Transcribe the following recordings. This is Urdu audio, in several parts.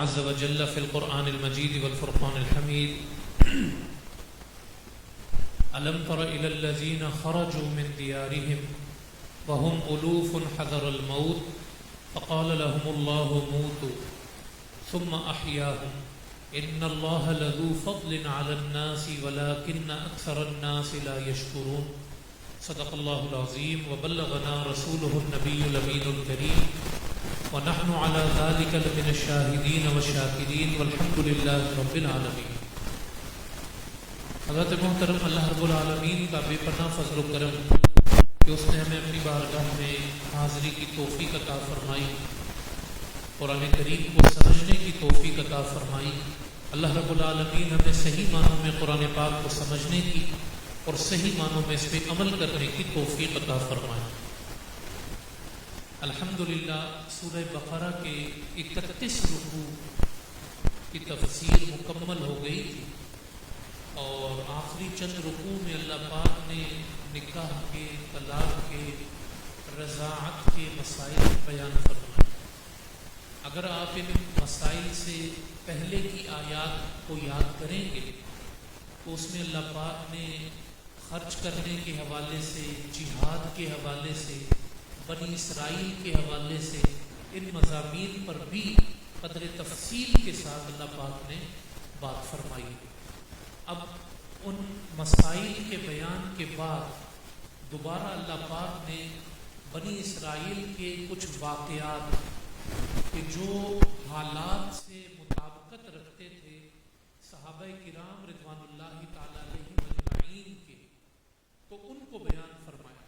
عز وجل في القرآن المجيد والفرقان الحميد ألم تر إلى الذين خرجوا من ديارهم وهم ألوف حذر الموت فقال لهم الله موتوا ثم أحياهم إن الله لذو فضل على الناس ولكن أكثر الناس لا يشكرون صدق الله العظيم وبلغنا رسوله النبي الأمين الكريم ونحن على ذلك لمن الشاهدين والشاكرين والحمد لله رب العالمين۔ حضرت محترم اللہ رب العالمین کا بے پناہ فضل و کرم کہ اس نے ہمیں اپنی بارگاہ میں حاضری کی توفیق عطا فرمائی، قرآن کریم کو سمجھنے کی توفیق عطا فرمائی۔ اللہ رب العالمین ہمیں صحیح معنوں میں قرآن پاک کو سمجھنے کی اور صحیح معنوں میں اس پہ عمل کرنے کی توفیق عطا فرمائے۔ الحمدللہ سورہ بقرہ کے 31 رکوع کی تفسیر مکمل ہو گئی تھی اور آخری چند رکوع میں اللہ پاک نے نکاح کے، طلاق کے، رضاعت کے مسائل بیان فرمائے۔ اگر آپ ان مسائل سے پہلے کی آیات کو یاد کریں گے تو اس میں اللہ پاک نے خرچ کرنے کے حوالے سے، جہاد کے حوالے سے، بنی اسرائیل کے حوالے سے ان مضامین پر بھی قدر تفصیل کے ساتھ اللہ پاک نے بات فرمائی۔ اب ان مسائل کے بیان کے بعد دوبارہ اللہ پاک نے بنی اسرائیل کے کچھ واقعات کہ جو حالات سے مطابقت رکھتے تھے صحابہ کرام رضوان اللہ تعالی علیہم اجمعین کے، تو ان کو بیان فرمایا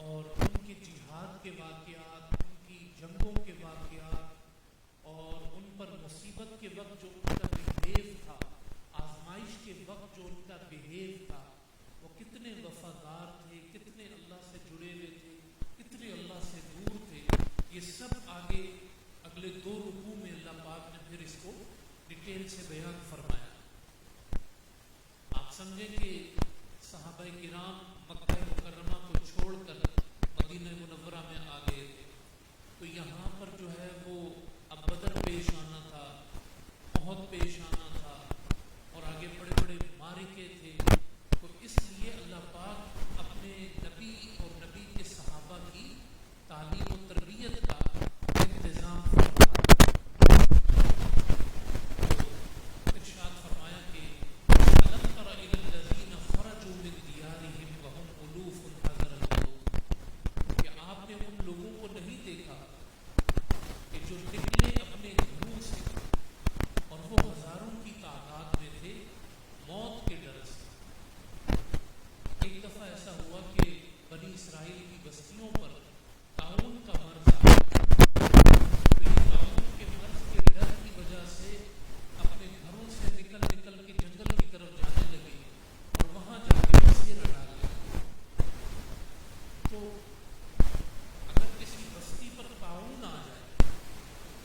اور ان کے جہاد کے واقعات، ان کی جنگوں کے واقعات اور ان پر مصیبت کے وقت جو ان کا بہیو تھا، آزمائش کے وقت جو ان کا بہیو تھا، وہ کتنے وفادار تھے، کتنے اللہ سے جڑے ہوئے تھے، کتنے اللہ سے دور تھے، یہ سب آگے اگلے 2 رکوع میں اللہ پاک نے پھر اس کو ڈیٹیل سے بیان فرمایا۔ آپ سمجھیں کہ صحابہ کرام مکہ مکرمہ کو چھوڑ کر مدینہ منورہ میں آ گئے تھے، تو یہاں پر جو ہے وہ اب بدر پیش آنا تھا، احد پیش آنا تھا اور آگے بڑے بڑے معرکے تھے، تو اس لیے اللہ پاک اپنے نبی اور نبی کے صحابہ کی تعلیم و تربیت کا انتظام ارشاد فرمایا کہ أَلَمْ تَرَ إِلَى الَّذِينَ خَرَجُوا مِنْ دِيَارِهِمْ وَهُمْ أُلُوفٌ حَذَرَ الْمَوْتِ، کہ آپ نے ان لوگوں کو نہیں دیکھا کہ جو نکلے اپنے گھروں سے اور وہ ہزاروں کی تعداد میں تھے موت کے ڈر سے۔ ایک دفعہ ایسا ہوا کہ بنی اسرائیل کی بستیوں پر طاعون کا مرض آیا، تو یہ طاعون کے مرض کے ڈر کی وجہ سے اپنے گھروں سے نکل نکل کے جنگل کی طرف جانے لگے اور وہاں جا کے بسیرا ڈال لیا۔ تو اگر کسی بستی پر طاعون آ جائے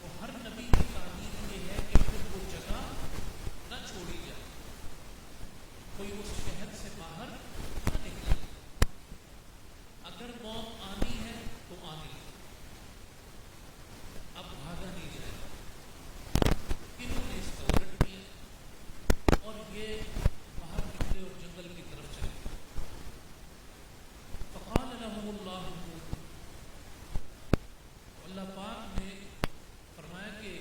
تو ہر نبی کی تعلیم یہ ہے کہ پھر وہ جگہ نہ چھوڑی جائے، کوئی اس شہر سے باہر نہ نکلے، اگر موت آنی ہے تو آنی ہے، اب بھاگا نہیں جائے۔ انہوں نے اس کا الٹ کیا اور یہ باہر نکلے اور جنگل کی طرف چلے گئے۔ فقال لهم اللہ موتوا، اللہ پاک نے فرمایا کہ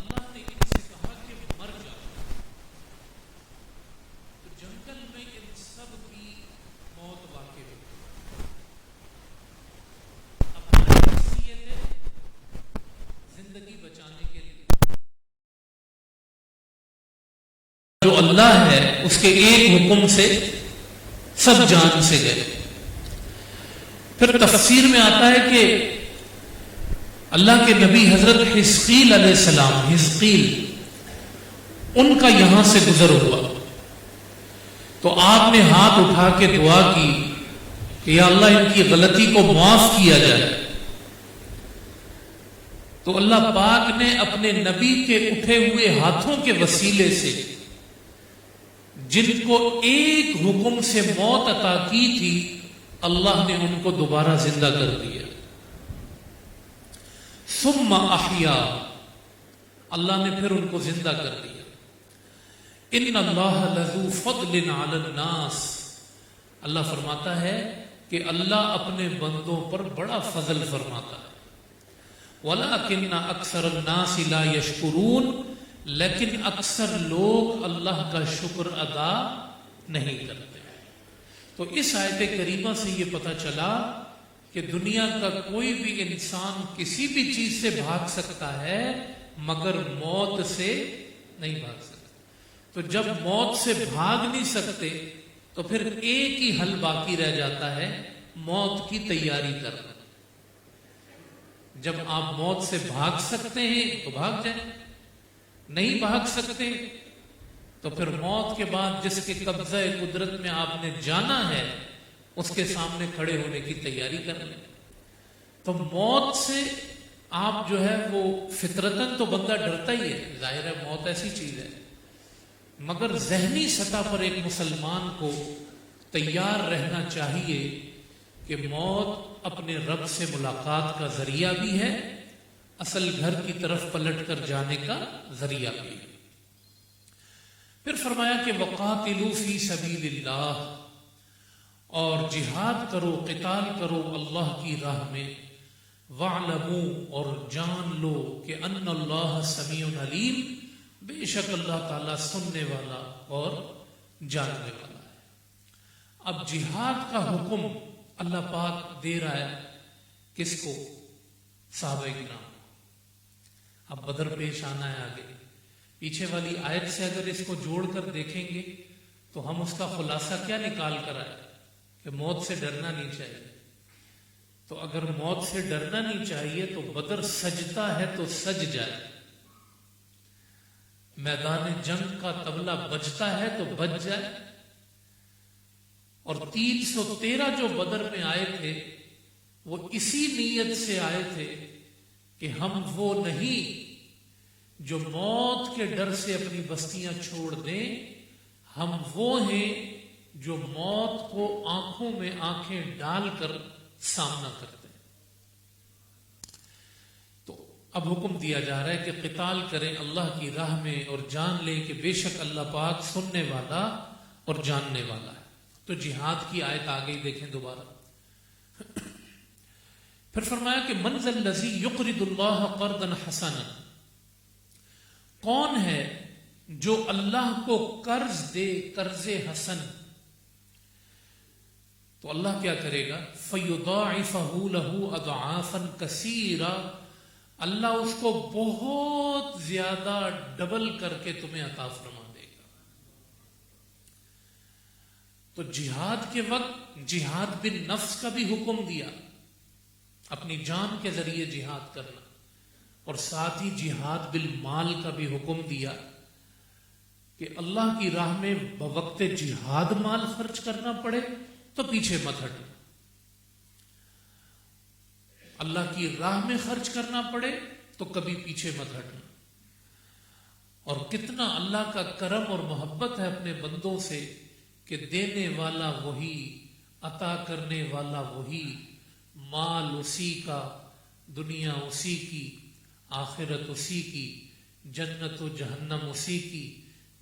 اللہ نے ان سے کہا کہ مر جاؤ، تو جنگل میں ان سب کی موت واقع ہوئی۔ زندگی بچانے کے لیے جو اللہ ہے اس کے ایک حکم سے سب جان سے گئے۔ پھر تفسیر میں آتا ہے کہ اللہ کے نبی حضرت حزقیل علیہ السلام، حزقیل ان کا یہاں سے گزر ہوا تو آپ نے ہاتھ اٹھا کے دعا کی کہ یا اللہ ان کی غلطی کو معاف کیا جائے، تو اللہ پاک نے اپنے نبی کے اٹھے ہوئے ہاتھوں کے وسیلے سے جن کو ایک حکم سے موت عطا کی تھی اللہ نے ان کو دوبارہ زندہ کر دیا۔ ثم احیا، اللہ نے پھر ان کو زندہ کر دیا. ان اللہ لذو فضل علی الناس، اللہ فرماتا ہے کہ اللہ اپنے بندوں پر بڑا فضل فرماتا ہے. وَلَكِنَّ أَكْثَرَ النَّاسِ لَا يَشْكُرُونَ، لیکن اکثر لوگ اللہ کا شکر ادا نہیں کرتے. تو اس آیت کریمہ سے یہ پتہ چلا کہ دنیا کا کوئی بھی انسان کسی بھی چیز سے بھاگ سکتا ہے مگر موت سے نہیں بھاگ سکتا. تو جب موت سے بھاگ نہیں سکتے تو پھر ایک ہی حل باقی رہ جاتا ہے، موت کی تیاری کرنا. جب آپ موت سے بھاگ سکتے ہیں تو بھاگ جائیں، نہیں بھاگ سکتے تو پھر موت کے بعد جس کے قبضہ قدرت میں آپ نے جانا ہے اس کے سامنے کھڑے ہونے کی تیاری کر لیں. تو موت سے آپ جو ہے وہ فطرتاً تو بندہ ڈرتا ہی ہے، ظاہر ہے موت ایسی چیز ہے، مگر ذہنی سطح پر ایک مسلمان کو تیار رہنا چاہیے کہ موت اپنے رب سے ملاقات کا ذریعہ بھی ہے، اصل گھر کی طرف پلٹ کر جانے کا ذریعہ بھی ہے. پھر فرمایا کہ وقاتلوا فی سبیل اللہ، اور جہاد کرو، قتال کرو اللہ کی راہ میں. وَاعْلَمُوا، اور جان لو کہ ان اللہ سمیع علیم، بے شک اللہ تعالیٰ سننے والا اور جاننے والا ہے. اب جہاد کا حکم اللہ پاک دے رہا ہے کس کو؟ صحابہ کرام. اب بدر پیش آنا ہے آگے. پیچھے والی آیت سے اگر اس کو جوڑ کر دیکھیں گے تو ہم اس کا خلاصہ کیا نکال کر آئے کہ موت سے ڈرنا نہیں چاہیے. تو اگر موت سے ڈرنا نہیں چاہیے تو بدر سجتا ہے تو سج جائے، میدان جنگ کا طبلہ بجتا ہے تو بج جائے. اور 313 جو بدر میں آئے تھے وہ اسی نیت سے آئے تھے کہ ہم وہ نہیں جو موت کے ڈر سے اپنی بستیاں چھوڑ دیں، ہم وہ ہیں جو موت کو آنکھوں میں آنکھیں ڈال کر سامنا کرتے ہیں. تو اب حکم دیا جا رہا ہے کہ قتال کریں اللہ کی راہ میں اور جان لیں کہ بے شک اللہ پاک سننے والا اور جاننے والا ہے. تو جہاد کی آیت آ گئی، دیکھیں دوبارہ. پھر فرمایا کہ من ذا الذی یقرض اللہ قرضا حسنا، کون ہے جو اللہ کو قرض دے قرض حسن. تو اللہ کیا کرے گا؟ فَيُضَاعِفَهُ لَهُ أَضْعَافًا كَثِيرًا، اللہ اس کو بہت زیادہ ڈبل کر کے تمہیں عطا فرما دے گا. تو جہاد کے وقت جہاد بالنفس کا بھی حکم دیا، اپنی جان کے ذریعے جہاد کرنا، اور ساتھ ہی جہاد بالمال کا بھی حکم دیا کہ اللہ کی راہ میں بوقت جہاد مال خرچ کرنا پڑے تو پیچھے مت ہٹنا، اللہ کی راہ میں خرچ کرنا پڑے تو کبھی پیچھے مت ہٹنا. اور کتنا اللہ کا کرم اور محبت ہے اپنے بندوں سے کہ دینے والا وہی، عطا کرنے والا وہی، مال اسی کا، دنیا اسی کی، آخرت اسی کی، جنت و جہنم اسی کی،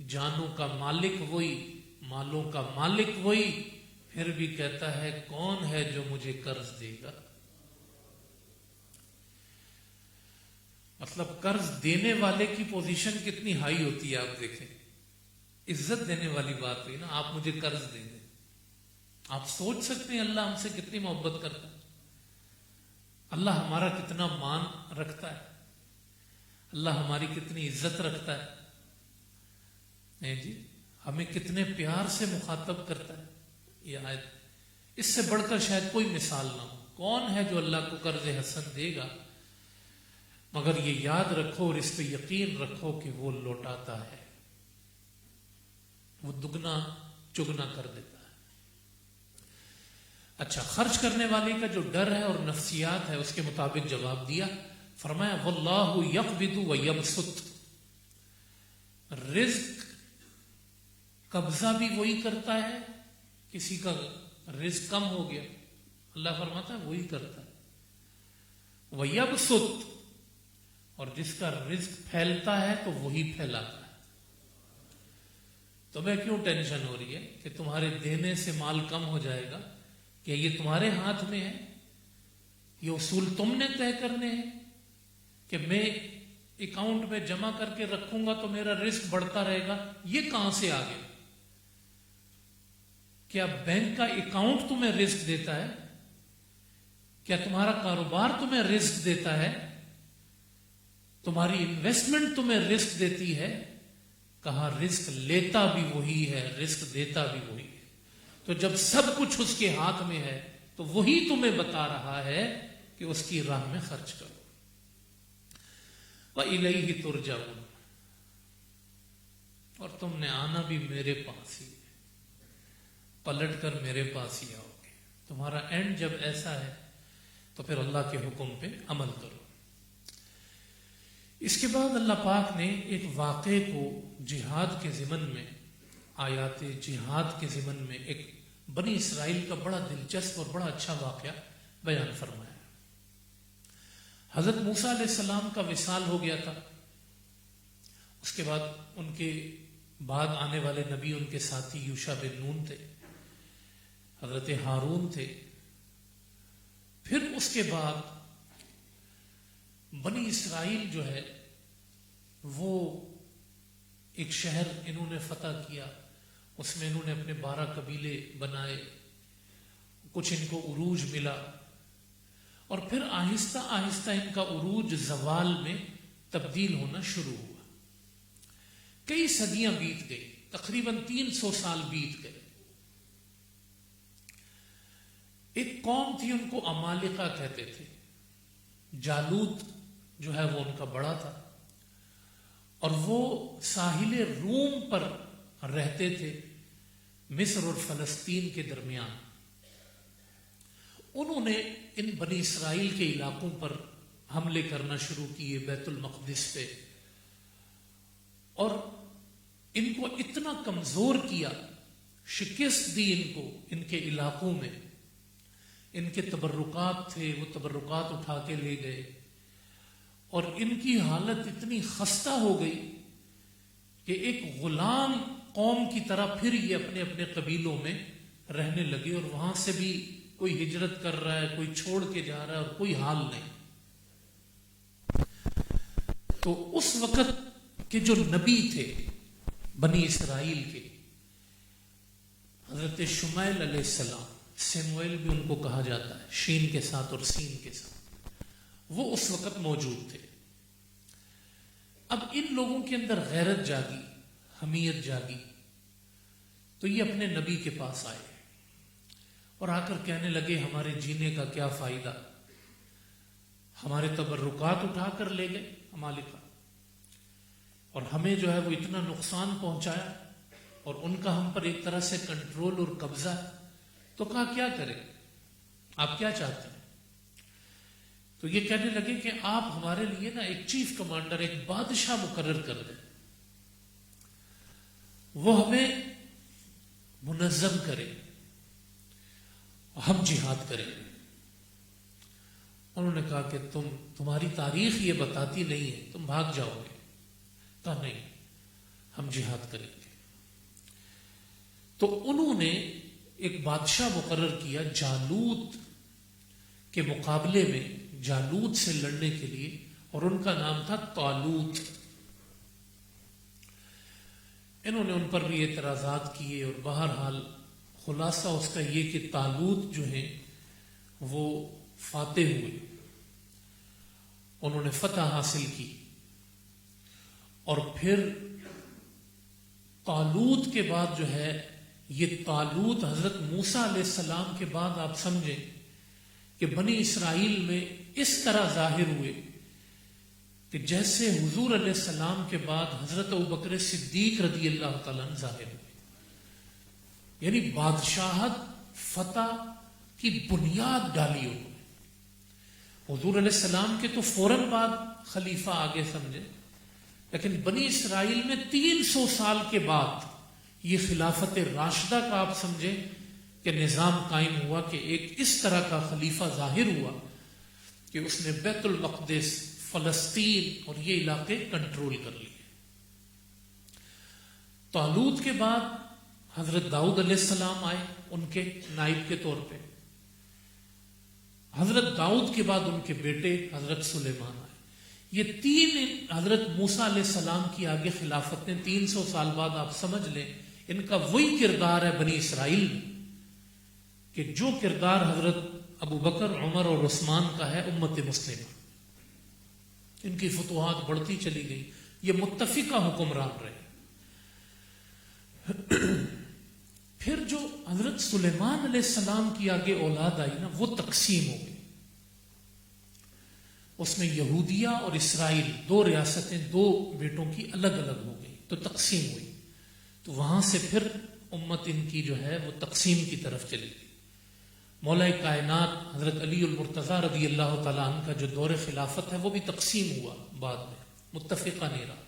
جانوں کا مالک وہی، مالوں کا مالک وہی. پھر بھی کہتا ہے کون ہے جو مجھے قرض دے گا. مطلب قرض دینے والے کی پوزیشن کتنی ہائی ہوتی ہے آپ دیکھیں. عزت دینے والی بات ہوئی نا، آپ مجھے قرض دیں دیں. آپ سوچ سکتے ہیں اللہ ہم سے کتنی محبت کرتا ہے، اللہ ہمارا کتنا مان رکھتا ہے، اللہ ہماری کتنی عزت رکھتا ہے. نہیں جی، ہمیں کتنے پیار سے مخاطب کرتا ہے. یہ آیت اس سے بڑھ کر شاید کوئی مثال نہ ہو. کون ہے جو اللہ کو قرض حسن دے گا؟ مگر یہ یاد رکھو اور اس پہ یقین رکھو کہ وہ لوٹاتا ہے، وہ دگنا چگنا کر دیتا ہے. اچھا، خرچ کرنے والے کا جو ڈر ہے اور نفسیات ہے اس کے مطابق جواب دیا. فرمایا واللہ یقبض و یبسط، رزق قبضہ بھی وہی کرتا ہے. کسی کا رزق کم ہو گیا اللہ فرماتا ہے وہی کرتا ہے. وَيَبْسُطْ، اور جس کا رزق پھیلتا ہے تو وہی پھیلاتا ہے. تمہیں کیوں ٹینشن ہو رہی ہے کہ تمہارے دینے سے مال کم ہو جائے گا؟ کیا یہ تمہارے ہاتھ میں ہے؟ یہ اصول تم نے طے کرنے ہیں کہ میں اکاؤنٹ میں جمع کر کے رکھوں گا تو میرا رزق بڑھتا رہے گا. یہ کہاں سے آ گیا؟ کیا بینک کا اکاؤنٹ تمہیں رزق دیتا ہے؟ کیا تمہارا کاروبار تمہیں رزق دیتا ہے؟ تمہاری انویسٹمنٹ تمہیں رزق دیتی ہے؟ کہاں رزق لیتا بھی وہی ہے، رزق دیتا بھی وہی ہے. تو جب سب کچھ اس کے ہاتھ میں ہے تو وہی تمہیں بتا رہا ہے کہ اس کی راہ میں خرچ کرو. وَإِلَيْهِ تُرْجَعُونَ، اور تم نے آنا بھی میرے پاس ہی ہے، پلٹ کر میرے پاس ہی آؤ گے. تمہارا اینڈ جب ایسا ہے تو پھر اللہ کے حکم پہ عمل کرو. اس کے بعد اللہ پاک نے ایک واقعے کو جہاد کے ضمن میں، آیات جہاد کے ضمن میں، ایک بنی اسرائیل کا بڑا دلچسپ اور بڑا اچھا واقعہ بیان فرمایا. حضرت موسیٰ علیہ السلام کا وصال ہو گیا تھا. اس کے بعد ان کے بعد آنے والے نبی ان کے ساتھی یوشع بن نون تھے، حضرت ہارون تھے. پھر اس کے بعد بنی اسرائیل جو ہے وہ ایک شہر انہوں نے فتح کیا، اس میں انہوں نے اپنے 12 قبیلے بنائے، کچھ ان کو عروج ملا، اور پھر آہستہ آہستہ ان کا عروج زوال میں تبدیل ہونا شروع ہوا. کئی صدیاں بیت گئی، تقریباً 300 سال بیت گئے. ایک قوم تھی، ان کو عمالقہ کہتے تھے. جالوت جو ہے وہ ان کا بڑا تھا، اور وہ ساحل روم پر رہتے تھے، مصر اور فلسطین کے درمیان. انہوں نے ان بنی اسرائیل کے علاقوں پر حملے کرنا شروع کیے، بیت المقدس پہ، اور ان کو اتنا کمزور کیا، شکست دی ان کو ان کے علاقوں میں. ان کے تبرکات تھے، وہ تبرکات اٹھا کے لے گئے، اور ان کی حالت اتنی خستہ ہو گئی کہ ایک غلام قوم کی طرح پھر یہ اپنے اپنے قبیلوں میں رہنے لگے، اور وہاں سے بھی کوئی ہجرت کر رہا ہے، کوئی چھوڑ کے جا رہا ہے، اور کوئی حال نہیں. تو اس وقت کے جو نبی تھے بنی اسرائیل کے، حضرت شمائل علیہ السلام، سیموئیل بھی ان کو کہا جاتا ہے، شین کے ساتھ اور سین کے ساتھ، وہ اس وقت موجود تھے. اب ان لوگوں کے اندر غیرت جاگی، حمیت جاگی، تو یہ اپنے نبی کے پاس آئے اور آ کر کہنے لگے ہمارے جینے کا کیا فائدہ، ہمارے تبرکات اٹھا کر لے گئے عمالقہ، اور ہمیں جو ہے وہ اتنا نقصان پہنچایا، اور ان کا ہم پر ایک طرح سے کنٹرول اور قبضہ ہے. تو کہا کیا کریں، آپ کیا چاہتے ہیں؟ تو یہ کہنے لگے کہ آپ ہمارے لیے نا ایک چیف کمانڈر، ایک بادشاہ مقرر کر دیں، وہ ہمیں منظم کرے، ہم جہاد کریں. انہوں نے کہا کہ تمہاری تاریخ یہ بتاتی نہیں ہے، تم بھاگ جاؤ گے. کہا نہیں، ہم جہاد کریں گے. تو انہوں نے ایک بادشاہ مقرر کیا جالوت کے مقابلے میں، جالوت سے لڑنے کے لیے، اور ان کا نام تھا طالوت. انہوں نے ان پر بھی اعتراضات کیے، اور بہرحال خلاصہ اس کا یہ کہ طالوت جو ہیں وہ فاتح ہوئے، انہوں نے فتح حاصل کی. اور پھر طالوت کے بعد جو ہے، یہ طالوت حضرت موسیٰ علیہ السلام کے بعد آپ سمجھیں کہ بنی اسرائیل میں اس طرح ظاہر ہوئے کہ جیسے حضور علیہ السلام کے بعد حضرت ابوبکر صدیق رضی اللہ تعالیٰ عنہ ظاہر ہوئے. یعنی بادشاہت، فتح کی بنیاد ڈالی انہوں نے. حضور علیہ السلام کے تو فوراً بعد خلیفہ آگے سمجھے، لیکن بنی اسرائیل میں 300 سال کے بعد یہ خلافت راشدہ کا آپ سمجھیں کہ نظام قائم ہوا، کہ ایک اس طرح کا خلیفہ ظاہر ہوا کہ اس نے بیت المقدس، فلسطین اور یہ علاقے کنٹرول کر لیے۔ طالوت کے بعد حضرت داؤد علیہ السلام آئے ان کے نائب کے طور پہ، حضرت داؤد کے بعد ان کے بیٹے حضرت سلیمان آئے۔ یہ تین حضرت موسیٰ علیہ السلام کی آگے خلافت نے 300 سال بعد، آپ سمجھ لیں ان کا وہی کردار ہے بنی اسرائیل میں کہ جو کردار حضرت ابو بکر، عمر اور عثمان کا ہے امت مسلمہ۔ ان کی فتوحات بڑھتی چلی گئی، یہ متفقہ حکمران رہے۔ پھر جو حضرت سلیمان علیہ السلام کی آگے اولاد آئی نا، وہ تقسیم ہو گئی، اس میں یہودیہ اور اسرائیل دو ریاستیں دو بیٹوں کی الگ الگ ہو گئی، تو تقسیم ہوئی، تو وہاں سے پھر امت ان کی جو ہے وہ تقسیم کی طرف چلی گئی۔ مولا کائنات حضرت علی المرتضیٰ رضی اللہ تعالیٰ عنہ کا جو دور خلافت ہے وہ بھی تقسیم ہوا بعد میں، متفقہ نہیں رہا۔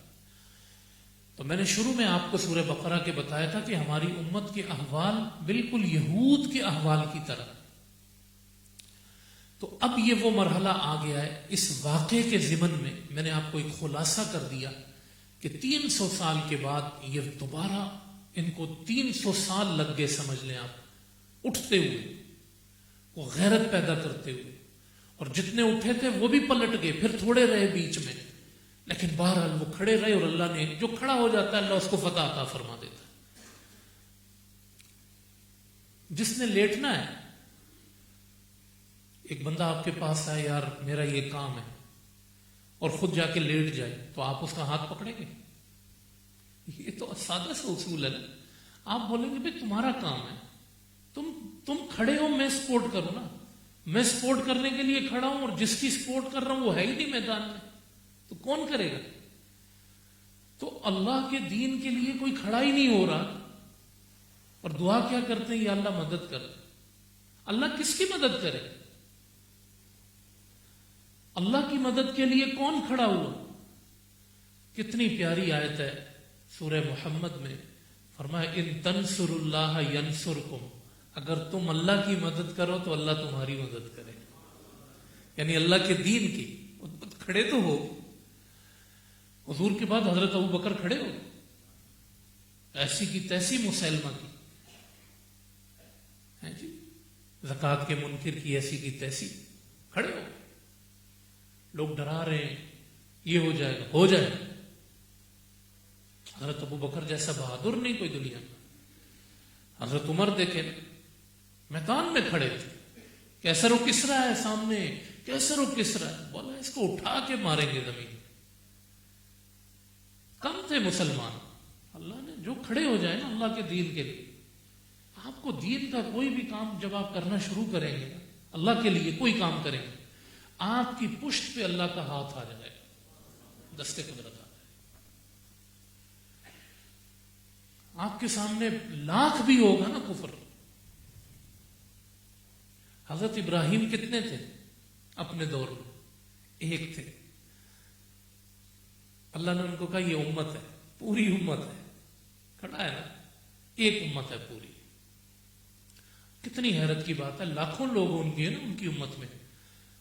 تو میں نے شروع میں آپ کو سورہ بقرہ کے بتایا تھا کہ ہماری امت کے احوال بالکل یہود کے احوال کی طرح، تو اب یہ وہ مرحلہ آ گیا ہے۔ اس واقعے کے ضمن میں میں نے آپ کو ایک خلاصہ کر دیا کہ 300 سال کے بعد یہ دوبارہ ان کو 300 سال لگ گئے، سمجھ لیں آپ، اٹھتے ہوئے، وہ غیرت پیدا کرتے ہوئے، اور جتنے اٹھے تھے وہ بھی پلٹ گئے، پھر تھوڑے رہے بیچ میں، لیکن بہرحال وہ کھڑے رہے، اور اللہ نے جو کھڑا ہو جاتا ہے اللہ اس کو فتح عطا فرما دیتا ہے۔ جس نے لیٹنا ہے، ایک بندہ آپ کے پاس آئے، یار میرا یہ کام ہے، اور خود جا کے لیٹ جائے، تو آپ اس کا ہاتھ پکڑیں گے؟ یہ تو سادہ سا اصول ہے نا۔ آپ بولیں گے بھائی تمہارا کام ہے، تم کھڑے ہو، میں سپورٹ کروں نا، میں سپورٹ کرنے کے لیے کھڑا ہوں، اور جس کی سپورٹ کر رہا ہوں وہ ہے ہی نہیں میدان میں، تو کون کرے گا؟ تو اللہ کے دین کے لیے کوئی کھڑا ہی نہیں ہو رہا، اور دعا کیا کرتے ہیں، یا اللہ مدد کر۔ اللہ کس کی مدد کرے؟ اللہ کی مدد کے لیے کون کھڑا ہوا؟ کتنی پیاری آیت ہے سورہ محمد میں، فرمایا ان تنصر اللہ ینصرکم، اگر تم اللہ کی مدد کرو تو اللہ تمہاری مدد کرے، یعنی اللہ کے دین کی کھڑے تو ہو۔ حضور کے بعد حضرت ابو بکر کھڑے ہو، ایسی کی تیسی مسلمہ کی ہے جی، زکوٰۃ کے منکر کی ایسی کی تیسی، کھڑے ہو، لوگ ڈرا رہے ہیں یہ ہو جائے گا، ہو جائے گا۔ حضرت ابو بکر جیسا بہادر نہیں کوئی دنیا میں۔ حضرت عمر دیکھے میدان میں کھڑے تھے، کیسر و کسرا ہے سامنے، کیسر و کسرا ہے، بولا اس کو اٹھا کے ماریں گے زمین۔ کم تھے مسلمان، اللہ نے جو کھڑے ہو جائے نا اللہ کے دین کے لیے۔ آپ کو دین کا کوئی بھی کام جب آپ کرنا شروع کریں گے، اللہ کے لیے کوئی کام کریں گے، آپ کی پشت پہ اللہ کا ہاتھ آ جائے گا، دستے قدرت آ جائے گا۔ آپ کے سامنے لاکھ بھی ہوگا نا کفر۔ حضرت ابراہیم کتنے تھے اپنے دور میں؟ ایک تھے۔ اللہ نے ان کو کہا یہ امت ہے، پوری امت ہے، کھڑا ہے نا، ایک امت ہے پوری۔ کتنی حیرت کی بات ہے، لاکھوں لوگ ان کی نا ان کی امت میں،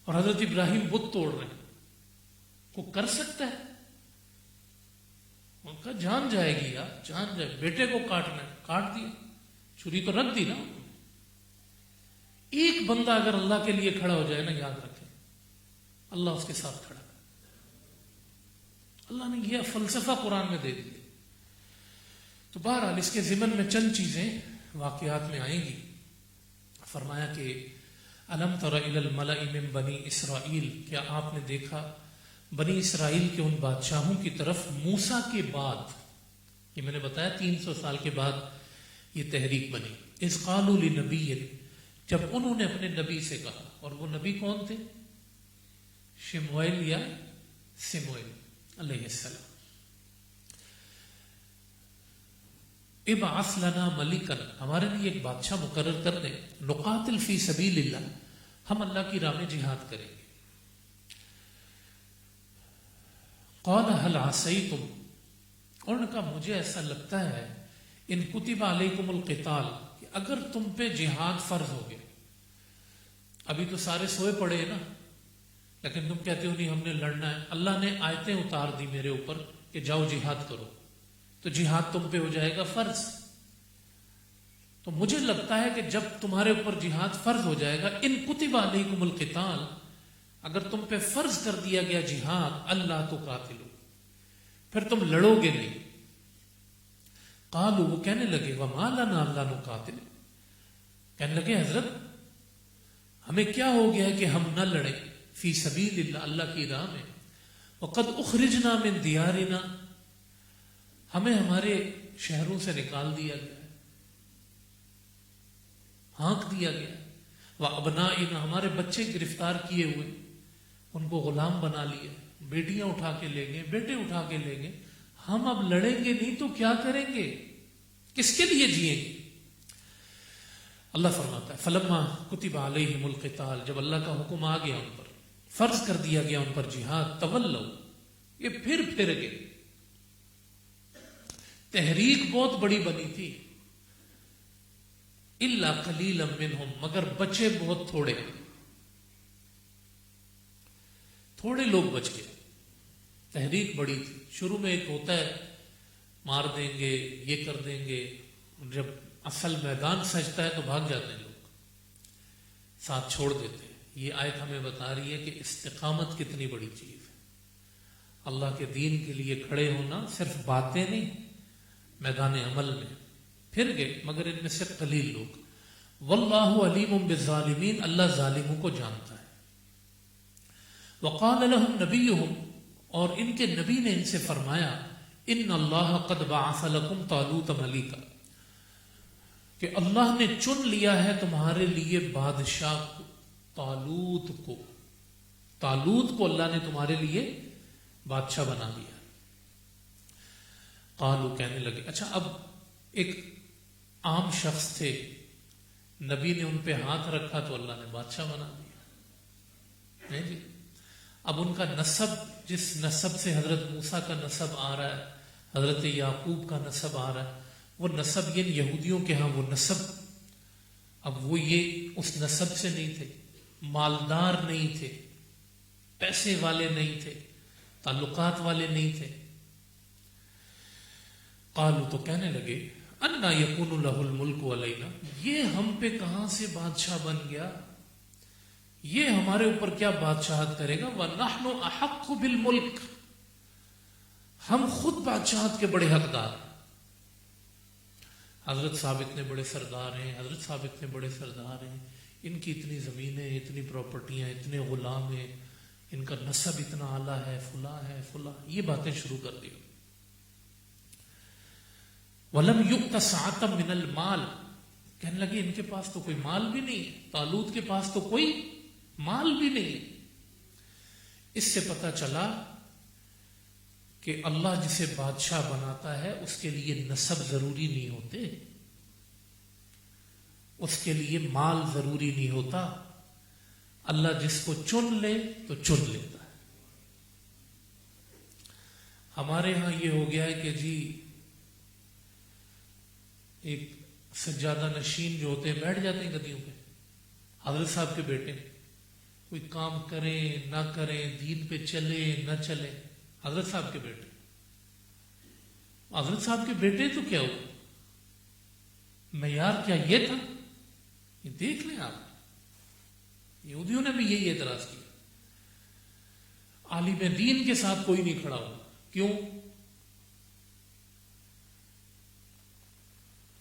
اور حضرت ابراہیم بت توڑ رہے ہیں۔ وہ کر سکتا ہے؟ ان کا جان جائے گی یار، جان جائے، بیٹے کو کاٹنا ہے، کاٹ دیا، چھری تو رکھ دی نا۔ ایک بندہ اگر اللہ کے لیے کھڑا ہو جائے نا، یاد رکھیں اللہ اس کے ساتھ کھڑا ہے۔ اللہ نے یہ فلسفہ قرآن میں دے دیا۔ تو بہرحال اس کے ضمن میں چند چیزیں واقعات میں آئیں گی۔ فرمایا کہ الم تر الی الملأ من بنی اسرائیل، کیا آپ نے دیکھا بنی اسرائیل کے ان بادشاہوں کی طرف موسیٰ کے بعد، یہ میں نے بتایا 300 سال کے بعد یہ تحریک بنی، اذ قالوا لنبی، جب انہوں نے اپنے نبی سے کہا، اور وہ نبی کون تھے؟ شموئیل یا سموئیل علیہ السلام، ابعث لنا ملکا، ہمارے لیے ایک بادشاہ مقرر کر دیں، نقاتل فی سبیل اللہ، ہم اللہ کی راہ میں جہاد کریں گے۔ قال هل عصیتم، اور نے کہا مجھے ایسا لگتا ہے ان کتب علیکم القتال، کہ اگر تم پہ جہاد فرض ہو گیا، ابھی تو سارے سوئے پڑے ہیں نا، لیکن تم کہتے ہو نہیں ہم نے لڑنا ہے. اللہ نے آیتیں اتار دی میرے اوپر کہ جاؤ جہاد کرو، تو جہاد تم پہ ہو جائے گا فرض. تو مجھے لگتا ہے کہ جب تمہارے اوپر جہاد فرض ہو جائے گا، ان کتب علیکم القتال، اگر تم پہ فرض کر دیا گیا جہاد، اللہ تو قاتلو، پھر تم لڑو گے نہیں. قالوا، وہ کہنے لگے وما لنا الا نقاتل، کہنے لگے حضرت ہمیں کیا ہو گیا ہے کہ ہم نہ لڑیں فی سبیل اللہ، اللہ کی راہ میں. وقد اخرجنا من دیارنا، ہمیں ہمارے شہروں سے نکال دیا گیا، ہانک دیا گیا. وابنائنا، ہمارے بچے گرفتار کیے ہوئے، ان کو غلام بنا لیا، بیٹیاں اٹھا کے لے گئے، بیٹے اٹھا کے لے گئے. ہم اب لڑیں گے نہیں تو کیا کریں گے، کس کے لیے جئیں گے؟ اللہ فرماتا ہے فلما کتب علیہم القتال، جب اللہ کا حکم آ گیا ان پر، فرض کر دیا گیا ان پر جہاد، تولوا، یہ پھر گئے. تحریک بہت بڑی بنی تھی. الا قلیلا منہم، مگر بچے بہت تھوڑے لوگ بچ گئے. تحریک بڑی تھی. شروع میں ایک ہوتا ہے مار دیں گے، یہ کر دیں گے، جب اصل میدان سجتا ہے تو بھاگ جاتے ہیں لوگ، ساتھ چھوڑ دیتے ہیں. یہ آیت ہمیں بتا رہی ہے کہ استقامت کتنی بڑی چیز ہے. اللہ کے دین کے لیے کھڑے ہونا صرف باتیں نہیں، میدان عمل میں. پھر گئے مگر ان میں سے قلیل لوگ. واللہ علیم بالظالمین، اللہ ظالموں کو جانتا ہے. وقال لهم نبیہم، اور ان کے نبی نے ان سے فرمایا ان اللہ قد بعث لکم طالوت ملیکا، کہ اللہ نے چن لیا ہے تمہارے لیے بادشاہ کو. طالوت کو اللہ نے تمہارے لیے بادشاہ بنا دیا. قالو، کہنے لگے اچھا اب ایک عام شخص تھے، نبی نے ان پہ ہاتھ رکھا تو اللہ نے بادشاہ بنا دیا. نہیں جی، اب ان کا نسب، جس نسب سے حضرت موسیٰ کا نسب آ رہا ہے، حضرت یعقوب کا نسب آ رہا ہے، وہ نسب یہ یہودیوں کے ہاں وہ نسب، اب وہ یہ اس نسب سے نہیں تھے، مالدار نہیں تھے، پیسے والے نہیں تھے، تعلقات والے نہیں تھے. قالو، تو کہنے لگے انا یکون لہ الملک علینا، یہ ہم پہ کہاں سے بادشاہ بن گیا، یہ ہمارے اوپر کیا بادشاہت کرے گا. وَنَحْنُ أَحَقُّ بِالْمُلْكِ، ہم خود بادشاہت کے بڑے حقدار ہیں. حضرت صاحب اتنے بڑے سردار ہیں، حضرت صاحب اتنے بڑے سردار ہیں، ان کی اتنی زمینیں، اتنی پراپرٹیاں، اتنے غلام ہیں، ان کا نسب اتنا اعلیٰ ہے، فلاں، یہ باتیں شروع کر دی. وَلَمْ يُؤْتَ سَعَةً مِنَ الْمَالِ، کہنے لگے ان کے پاس تو کوئی مال بھی نہیں ہے، طالوت کے پاس تو کوئی مال بھی نہیں ہے. اس سے پتہ چلا کہ اللہ جسے بادشاہ بناتا ہے اس کے لیے نسب ضروری نہیں ہوتے، اس کے لیے مال ضروری نہیں ہوتا. اللہ جس کو چن لے تو چن لیتا ہے. ہمارے ہاں یہ ہو گیا ہے کہ جی ایک سجادہ نشین جو ہوتے ہیں بیٹھ جاتے ہیں گدیوں پہ. حضرت صاحب کے بیٹے کوئی کام کریں نہ کریں، دین پہ چلے نہ چلے، حضرت صاحب کے بیٹے. حضرت صاحب کے بیٹے تو کیا ہوا، معیار کیا یہ تھا؟ یہ دیکھ لیں آپ، یہودیوں نے بھی یہی اعتراض کیا. عالم دین کے ساتھ کوئی نہیں کھڑا ہوا. کیوں؟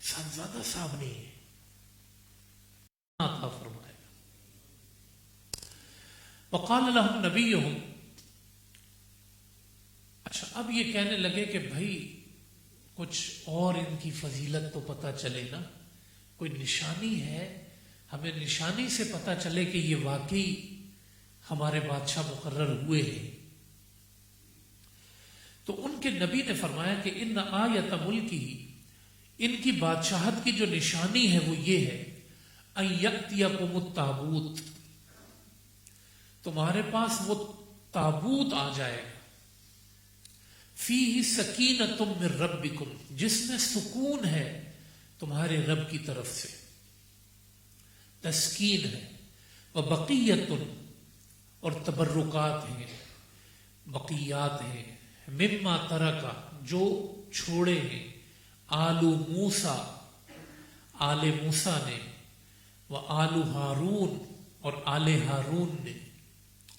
صاحبزادہ صاحب نہیں ہے. عطا فرمائے. وقال لهم نبیہم، اچھا اب یہ کہنے لگے کہ بھائی کچھ اور ان کی فضیلت تو پتہ چلے نا، کوئی نشانی ہے، ہمیں نشانی سے پتہ چلے کہ یہ واقعی ہمارے بادشاہ مقرر ہوئے ہیں. تو ان کے نبی نے فرمایا کہ ان آیت ملکی، ان کی بادشاہت کی جو نشانی ہے وہ یہ ہے ان یأتیکم التابوت، تمہارے پاس وہ تابوت آ جائے گا، فیہ سکینۃ من ربکم، جس میں سکون ہے تمہارے رب کی طرف سے، تسکین ہے. وبقیۃ، اور تبرکات ہیں، بقیات ہیں، مما ترکا جو چھوڑے ہیں، آل موسیٰ آل موسیٰ نے، و آل ہارون اور آل ہارون نے،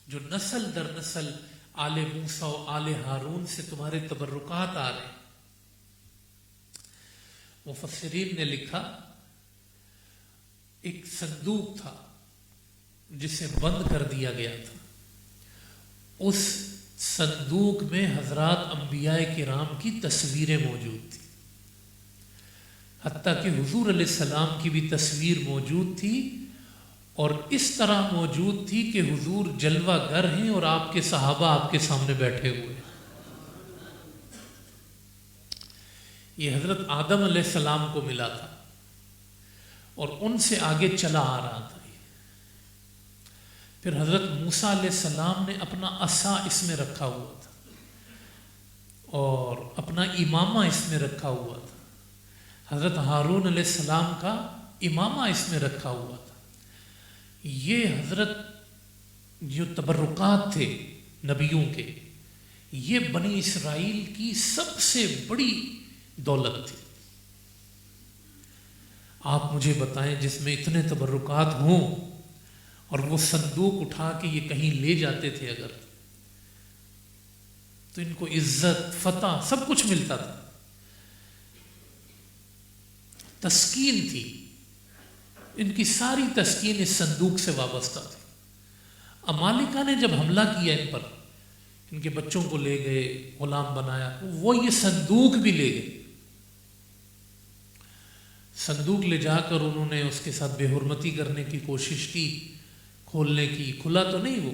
جو نسل در نسل آل موسیٰ و آل ہارون سے تمہارے تبرکات آ رہے ہیں۔ مفسرین نے لکھا ایک صندوق تھا جسے بند کر دیا گیا تھا، اس صندوق میں حضرات انبیاء کرام کی تصویریں موجود تھیں، حتیٰ کہ حضور علیہ السلام کی بھی تصویر موجود تھی، اور اس طرح موجود تھی کہ حضور جلوہ گر ہیں اور آپ کے صحابہ آپ کے سامنے بیٹھے ہوئے۔ یہ حضرت آدم علیہ السلام کو ملا تھا اور ان سے آگے چلا آ رہا تھا۔ پھر حضرت موسیٰ علیہ السلام نے اپنا عصا اس میں رکھا ہوا تھا اور اپنا امامہ اس میں رکھا ہوا تھا، حضرت ہارون علیہ السلام کا امامہ اس میں رکھا ہوا تھا۔ یہ حضرت جو تبرکات تھے نبیوں کے، یہ بنی اسرائیل کی سب سے بڑی دولت تھی۔ آپ مجھے بتائیں جس میں اتنے تبرکات ہوں اور وہ صندوق اٹھا کے یہ کہیں لے جاتے تھے اگر، تو ان کو عزت فتح سب کچھ ملتا تھا، تسکین تھی، ان کی ساری تسکین اس صندوق سے وابستہ تھی۔ امالیکہ نے جب حملہ کیا ان پر، ان کے بچوں کو لے گئے، غلام بنایا، وہ یہ صندوق بھی لے گئے۔ صندوق لے جا کر انہوں نے اس کے ساتھ بے حرمتی کرنے کی کوشش کی، کھولنے کی، کھلا تو نہیں وہ،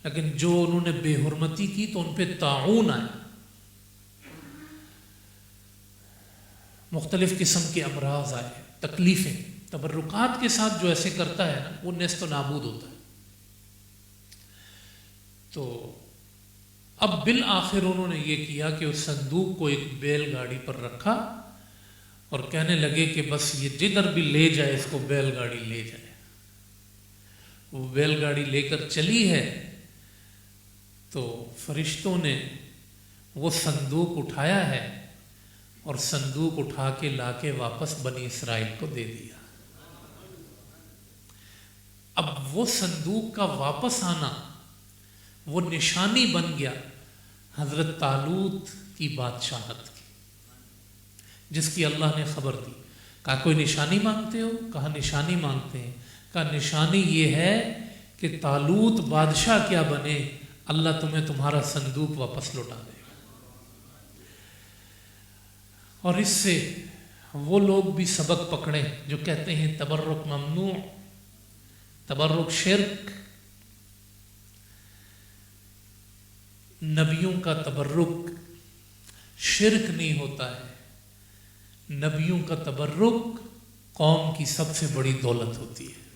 لیکن جو انہوں نے بے حرمتی کی تو ان پہ طاعون آیا، مختلف قسم کے امراض آئے، تکلیفیں۔ تبرکات کے ساتھ جو ایسے کرتا ہے نا، وہ نیست و نابود ہوتا ہے۔ تو اب بالآخر انہوں نے یہ کیا کہ اس صندوق کو ایک بیل گاڑی پر رکھا اور کہنے لگے کہ بس یہ جدھر بھی لے جائے اس کو بیل گاڑی لے جائے۔ وہ بیل گاڑی لے کر چلی ہے تو فرشتوں نے وہ صندوق اٹھایا ہے اور صندوق اٹھا کے لا کے واپس بنی اسرائیل کو دے دیا۔ اب وہ صندوق کا واپس آنا وہ نشانی بن گیا حضرت طالوت کی بادشاہت کی، جس کی اللہ نے خبر دی۔ کہا کوئی نشانی مانگتے ہو؟ کہا نشانی مانگتے ہیں۔ کہا نشانی یہ ہے کہ طالوت بادشاہ کیا بنے، اللہ تمہیں تمہارا صندوق واپس لوٹا دے گا۔ اور اس سے وہ لوگ بھی سبق پکڑے جو کہتے ہیں تبرک ممنوع، تبرک شرک۔ نبیوں کا تبرک شرک نہیں ہوتا ہے، نبیوں کا تبرک قوم کی سب سے بڑی دولت ہوتی ہے۔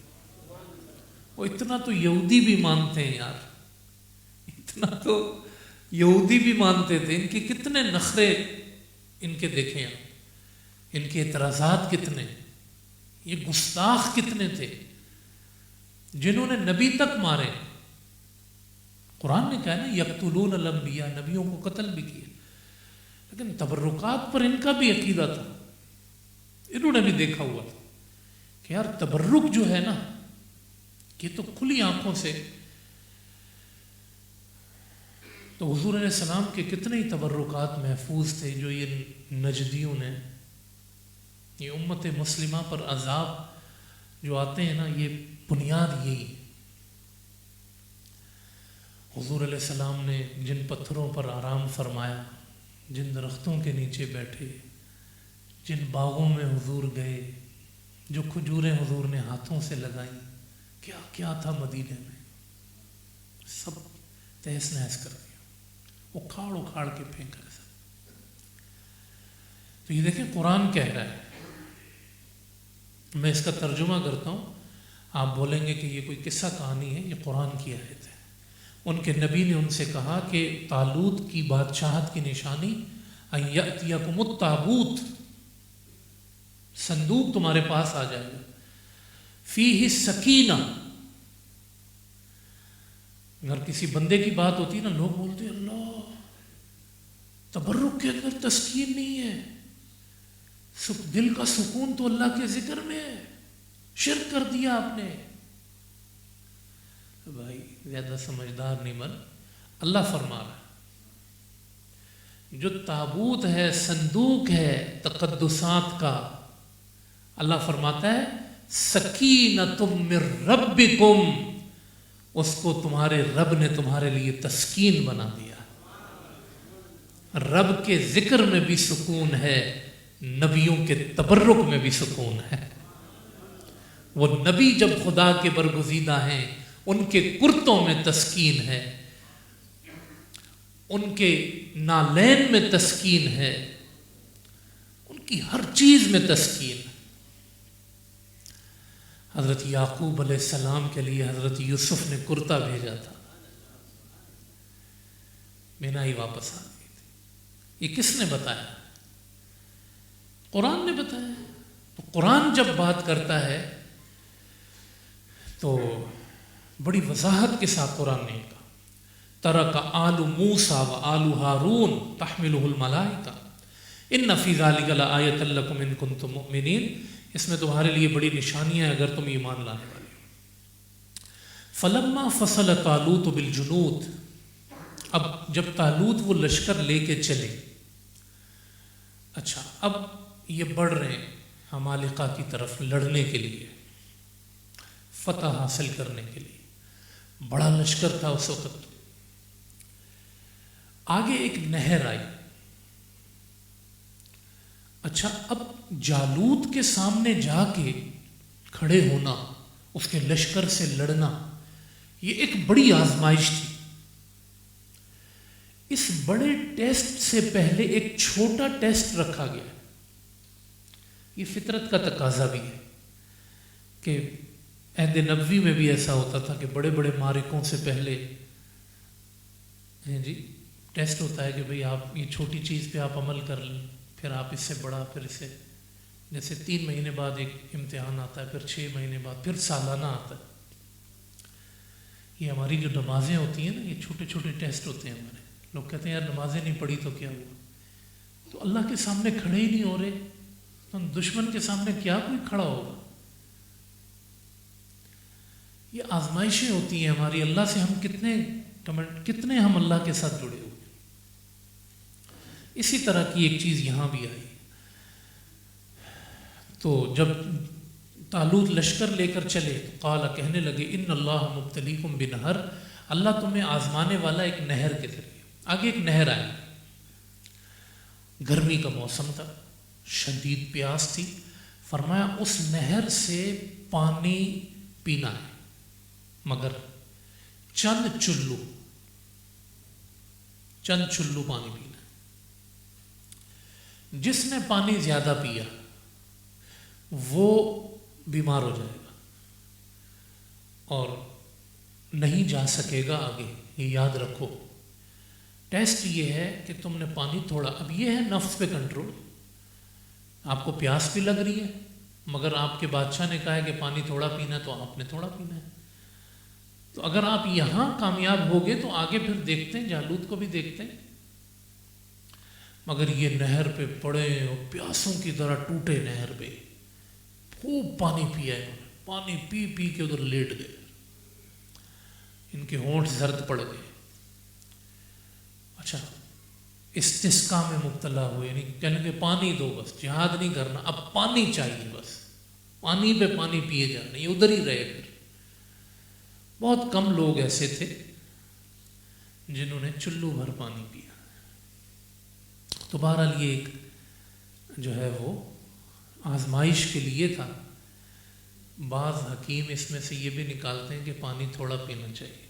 وہ اتنا تو یہودی بھی مانتے ہیں یار، اتنا تو یہودی بھی مانتے تھے۔ ان کے کتنے نخرے ان کے دیکھیں آپ، ان کے اعتراضات کتنے، یہ گستاخ کتنے تھے جنہوں نے نبی تک مارے۔ قرآن نے کہا نا یقتلون الانبیاء، نبیوں کو قتل بھی کیا، لیکن تبرکات پر ان کا بھی عقیدہ تھا، انہوں نے بھی دیکھا ہوا تھا کہ یار تبرک جو ہے نا، یہ تو کھلی آنکھوں سے۔ تو حضور علیہ السلام کے کتنے ہی تبرکات محفوظ تھے جو یہ نجدیوں نے، یہ امت مسلمہ پر عذاب جو آتے ہیں نا، یہ بنیاد یہی۔ حضور علیہ السلام نے جن پتھروں پر آرام فرمایا، جن درختوں کے نیچے بیٹھے، جن باغوں میں حضور گئے، جو کھجوریں حضور نے ہاتھوں سے لگائیں، کیا کیا تھا مدینے میں، سب تہس نہس کر دیا، اکھاڑ اکھاڑ کے پھینکا سب۔ تو یہ دیکھیں قرآن کہہ رہا ہے، میں اس کا ترجمہ کرتا ہوں، آپ بولیں گے کہ یہ کوئی قصہ کہانی ہے، یہ قرآن کی آیت ہے۔ ان کے نبی نے ان سے کہا کہ طالوت کی بادشاہت کی نشانی ان یأتیکم التابوت، صندوق تمہارے پاس آ جائے گا، فیہ السکینہ، اگر کسی بندے کی بات ہوتی ہے نا، لوگ بولتے ہیں اللہ، تبرک کے اندر تسکین نہیں ہے، دل کا سکون تو اللہ کے ذکر میں ہے، شرک کر دیا آپ نے۔ بھائی زیادہ سمجھدار نہیں بن۔ اللہ فرما رہا ہے جو تابوت ہے، صندوق ہے تقدسات کا، اللہ فرماتا ہے سکینۃ من ربکم، اس کو تمہارے رب نے تمہارے لیے تسکین بنا دیا۔ رب کے ذکر میں بھی سکون ہے، نبیوں کے تبرک میں بھی سکون ہے۔ وہ نبی جب خدا کے برگزیدہ ہیں، ان کے کرتوں میں تسکین ہے، ان کے نالین میں تسکین ہے، ان کی ہر چیز میں تسکین ہے۔ حضرت یعقوب علیہ السلام کے لیے حضرت یوسف نے کرتا بھیجا تھا، مینا ہی واپس آ گئی تھی۔ یہ کس نے بتایا؟ قرآن نے بتایا۔ تو قرآن جب بات کرتا ہے تو بڑی وضاحت کے ساتھ قرآن نے کہا ترک آل موسیٰ و آل ہارون تحملہ الملائکہ ان فی ذلک لآیۃ لکم ان کنتم مؤمنین، اس میں تمہارے لیے بڑی نشانیاں ہیں اگر تم ایمان لانے والے ہو۔ فلما فصل طالوت بالجنود، اب جب طالوت وہ لشکر لے کے چلے، اچھا اب یہ بڑھ رہے ہیں عمالقہ کی طرف لڑنے کے لیے، فتح حاصل کرنے کے لیے، بڑا لشکر تھا اس وقت۔ آگے ایک نہر آئی، اچھا اب جالوت کے سامنے جا کے کھڑے ہونا، اس کے لشکر سے لڑنا، یہ ایک بڑی آزمائش تھی۔ اس بڑے ٹیسٹ سے پہلے ایک چھوٹا ٹیسٹ رکھا گیا۔ یہ فطرت کا تقاضا بھی ہے کہ عہد نبوی میں بھی ایسا ہوتا تھا کہ بڑے بڑے معرکوں سے پہلے جی ٹیسٹ ہوتا ہے کہ بھئی آپ یہ چھوٹی چیز پہ آپ عمل کر لیں، پھر آپ اس سے بڑا، پھر اس سے جیسے 3 مہینے بعد ایک امتحان آتا ہے، پھر 6 مہینے بعد پھر سالانہ آتا ہے۔ یہ ہماری جو نمازیں ہوتی ہیں نا، یہ چھوٹے چھوٹے ٹیسٹ ہوتے ہیں ہمارے۔ لوگ کہتے ہیں یار نمازیں نہیں پڑھی تو کیا ہوا؟ تو اللہ کے سامنے کھڑے ہی نہیں ہو رہے تو دشمن کے سامنے کیا کوئی کھڑا ہوگا؟ یہ آزمائشیں ہوتی ہیں ہماری، اللہ سے ہم کتنے ہم اللہ کے ساتھ جڑے ہوئے۔ اسی طرح کی ایک چیز یہاں بھی آئی۔ تو جب طالوت لشکر لے کر چلے تو قال، کہنے لگے ان اللہ مبتلیکم بنہر، اللہ تمہیں آزمانے والا ایک نہر کے ذریعے۔ آگے ایک نہر آئی، گرمی کا موسم تھا، شدید پیاس تھی، فرمایا اس نہر سے پانی پینا ہے، مگر چند چلو پانی پینا ہے۔ جس نے پانی زیادہ پیا وہ بیمار ہو جائے گا اور نہیں جا سکے گا آگے، یہ یاد رکھو۔ ٹیسٹ یہ ہے کہ تم نے پانی تھوڑا، اب یہ ہے نفس پہ کنٹرول۔ آپ کو پیاس بھی لگ رہی ہے مگر آپ کے بادشاہ نے کہا ہے کہ پانی تھوڑا پینا ہے تو آپ نے تھوڑا پینا ہے۔ تو اگر آپ یہاں کامیاب ہوگے تو آگے پھر دیکھتے ہیں، جالوت کو بھی دیکھتے ہیں۔ مگر یہ نہر پہ پڑے اور پیاسوں کی طرح ٹوٹے نہر پہ خوب پانی پیا انہوں نے، پانی پی پی کے ادھر لیٹ گئے، ان کے ہونٹ زرد پڑ گئے۔ اچھا استسقا میں مبتلا ہوئے، یعنی کہنے کہ پانی دو، بس جہاد نہیں کرنا، اب پانی چاہیے، بس پانی پہ پانی پیے جانے، یہ ادھر ہی رہے۔ پھر بہت کم لوگ ایسے تھے جنہوں نے چلو بھر پانی پیا۔ تو بہرحال یہ ایک جو ہے وہ آزمائش کے لیے تھا۔ بعض حکیم اس میں سے یہ بھی نکالتے ہیں کہ پانی تھوڑا پینا چاہیے،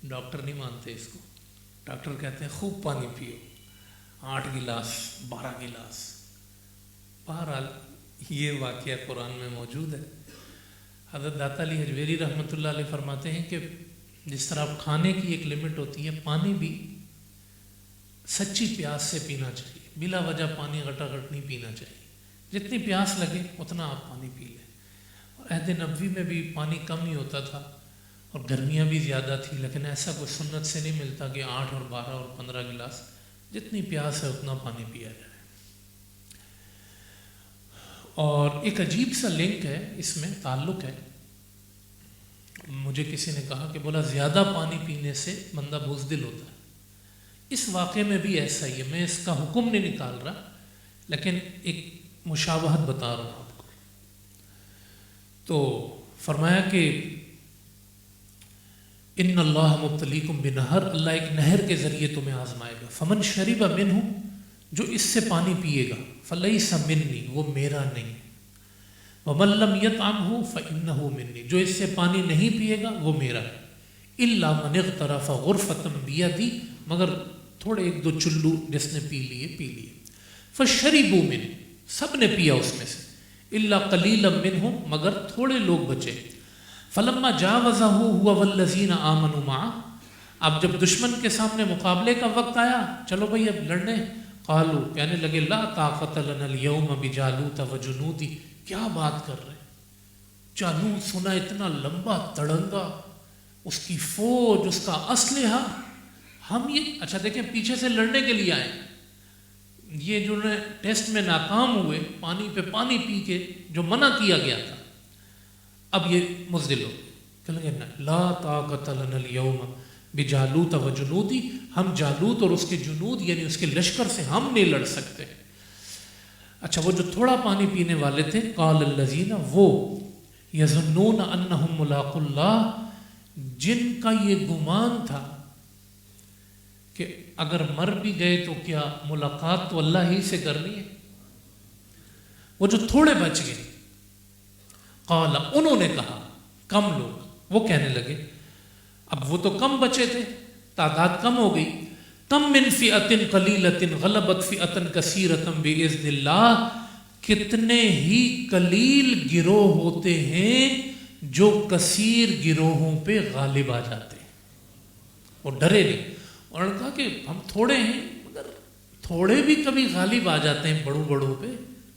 ڈاکٹر نہیں مانتے اس کو، ڈاکٹر کہتے ہیں خوب پانی پیو، 8 گلاس 12 گلاس۔ بہرحال یہ واقعہ قرآن میں موجود ہے۔ حضرت داتا علی حجویری رحمۃ اللہ علیہ فرماتے ہیں کہ جس طرح کھانے کی ایک لمٹ ہوتی ہے، پانی بھی سچی پیاس سے پینا چاہیے، بلا وجہ پانی گھٹا گھٹ نہیں پینا چاہیے، جتنی پیاس لگے اتنا آپ پانی پی لیں۔ اور عہد نبوی میں بھی پانی کم ہی ہوتا تھا، اور گرمیاں بھی زیادہ تھی، لیکن ایسا کوئی سنت سے نہیں ملتا کہ 8 اور 12 اور 15 گلاس، جتنی پیاس ہے اتنا پانی پیا جائے۔ اور ایک عجیب سا لنک ہے اس میں، تعلق ہے، مجھے کسی نے کہا کہ بولا زیادہ پانی پینے سے بندہ بزدل ہوتا ہے۔ اس واقعے میں بھی ایسا ہی ہے، میں اس کا حکم نہیں نکال رہا لیکن ایک مشابہت بتا رہا ہوں آپ کو۔ تو فرمایا کہ ان اللہ مبتلیکم بنہر، اللہ ایک نہر کے ذریعے تمہیں آزمائے گا، فمن شرب منہ، جو اس سے پانی پیے گا، فلیس منی، وہ میرا نہیں، ومن لم یطعمہ فانہ منی، جو اس سے پانی نہیں پیے گا وہ میرا ہے، الا من اغترف غرفۃ بیدی، مگر تھوڑے 1-2 چلو جس نے پی لیے، فشربوا منہ، سب نے پیا اس میں سے، الا قلیلا منہم، مگر تھوڑے لوگ بچے، فلما جاوزہ ہوا والذین آمنوا معہ، اب جب دشمن کے سامنے مقابلے کا وقت آیا، چلو بھائی اب لڑنے، قالوا، کہنے لگے لا طاقت لنا اليوم بجالوت وجنودی، کیا بات کر رہے ہیں، جالوت سنا اتنا لمبا تڑنگا، اس کی فوج، اس کا اسلحہ، ہم یہ اچھا دیکھیں پیچھے سے لڑنے کے لیے آئے، یہ جو نے ٹیسٹ میں ناکام ہوئے، پانی پہ پانی پی کے جو منع کیا گیا تھا، اب یہ مزدل ہو کہ لگے لا طاقت لنا اليوم بجالوت وجنودی، ہم جالوت اور اس کے جنود یعنی اس کے لشکر سے ہم نہیں لڑ سکتے۔ اچھا وہ جو تھوڑا پانی پینے والے تھے، قال الذین، وہ یظنون انہم ملاقو اللہ، جن کا یہ گمان تھا کہ اگر مر بھی گئے تو کیا ملاقات تو اللہ ہی سے کرنی ہے، وہ جو تھوڑے بچ گئے، قال، انہوں نے کہا، کم لوگ وہ کہنے لگے، اب وہ تو کم بچے تھے، تعداد کم ہو گئی، کم من فئۃ قلیلۃ غلبت فئۃ کثیرۃ باذن اللہ، کتنے ہی قلیل گروہ ہوتے ہیں جو کثیر گروہوں پہ غالب آ جاتے ہیں، اور ڈرے نہیں، اور انہوں نے کہا کہ ہم تھوڑے ہیں مگر تھوڑے بھی کبھی غالب آ جاتے ہیں بڑوں پہ،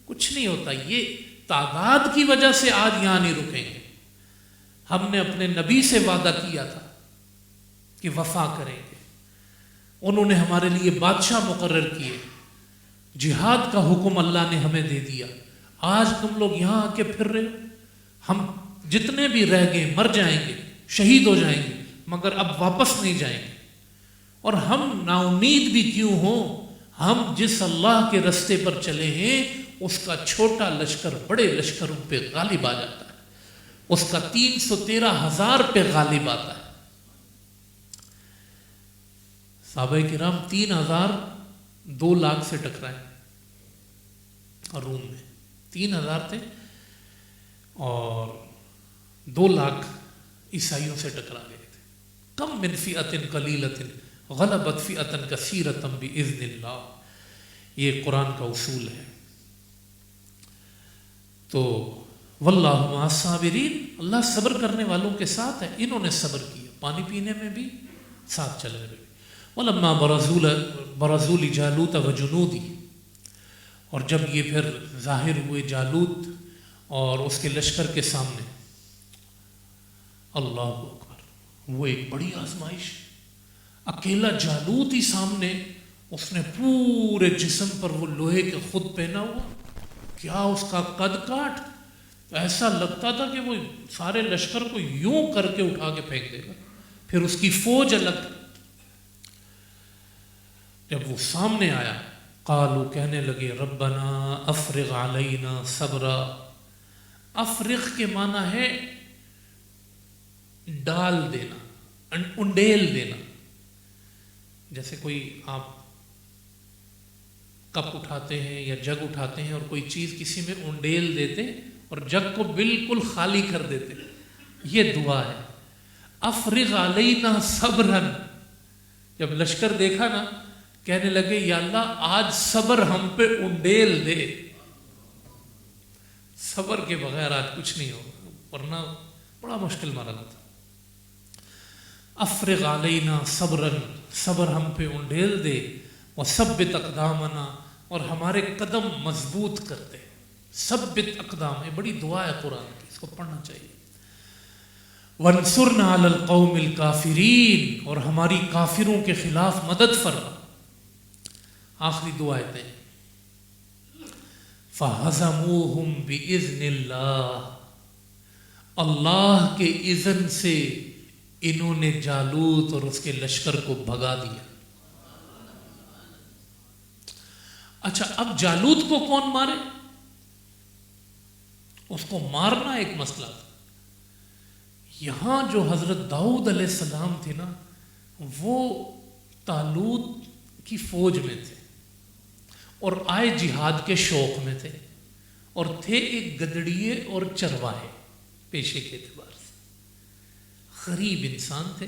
کچھ نہیں ہوتا، یہ تعداد کی وجہ سے آج یہاں نہیں رکیں گے، ہم نے اپنے نبی سے وعدہ کیا تھا کہ وفا کریں گے، انہوں نے ہمارے لیے بادشاہ مقرر کیے، جہاد کا حکم اللہ نے ہمیں دے دیا، آج تم لوگ یہاں آ کے پھر رہے ہو، ہم جتنے بھی رہ گئے مر جائیں گے، شہید ہو جائیں گے، مگر اب واپس نہیں جائیں گے، اور ہم نا امید بھی کیوں ہوں، ہم جس اللہ کے رستے پر چلے ہیں اس کا چھوٹا لشکر بڑے لشکروں پہ غالب آ جاتا ہے، اس کا 313,000 پہ غالب آتا ہے۔ صحابہ کرام 3,000 2 لاکھ سے ٹکرائے، اور روم میں 3,000 تھے اور 2 لاکھ عیسائیوں سے ٹکرا گئے تھے۔ کم من فئۃ قلیلۃ غلبت فئۃ کثیرۃ باذن اللہ، یہ قرآن کا اصول ہے۔ تو واللہ مع الصابرین، اللہ صبر کرنے والوں کے ساتھ ہے، انہوں نے صبر کیا، پانی پینے میں بھی، ساتھ چلنے میں بھی۔ ولما برزوا لجالوت وجنودی، اور جب یہ پھر ظاہر ہوئے جالوت اور اس کے لشکر کے سامنے، اللہ اکبر، وہ ایک بڑی آزمائش، اکیلا جالوت ہی سامنے، اس نے پورے جسم پر وہ لوہے کے خود پہنا ہوا، کیا اس کا قد کاٹ، ایسا لگتا تھا کہ وہ سارے لشکر کو یوں کر کے اٹھا کے پھینک دے گا، پھر اس کی فوج الگ۔ جب وہ سامنے آیا، قالو، کہنے لگے، ربنا افرغ علینا صبرا، افرغ کے معنی ہے ڈال دینا، انڈیل دینا، جیسے کوئی آپ کپ اٹھاتے ہیں یا جگ اٹھاتے ہیں اور کوئی چیز کسی میں انڈیل دیتے اور جگ کو بالکل خالی کر دیتے، یہ دعا ہے، افرغ علینا صبرن۔ جب لشکر دیکھا نا، کہنے لگے یا اللہ آج صبر ہم پہ انڈیل دے، صبر کے بغیر آج کچھ نہیں ہوگا، ورنہ بڑا مشکل مرحلہ تھا۔ افرغ علینا صبرن، صبر ہم پہ انڈیل دے، وثبت اقدامنا، اور ہمارے قدم مضبوط کر دے، ثبت اقدام، یہ بڑی دعا ہے قرآن کی، اس کو پڑھنا چاہیے۔ وانصرنا علی القوم الکافرین، اور ہماری کافروں کے خلاف مدد فرما۔ آخری دو آیتیں، فَهَزَمُوهُمْ بِإِذْنِ اللَّهِ، اللہ کے اذن سے انہوں نے جالوت اور اس کے لشکر کو بھگا دیا۔ اچھا، اب جالوت کو کون مارے؟ اس کو مارنا ایک مسئلہ تھا۔ یہاں جو حضرت داؤد علیہ السلام تھے نا، وہ طالوت کی فوج میں تھے اور آئے جہاد کے شوق میں تھے، اور تھے ایک گدڑیے اور چرواہے پیشے کے اعتبار سے، غریب انسان تھے،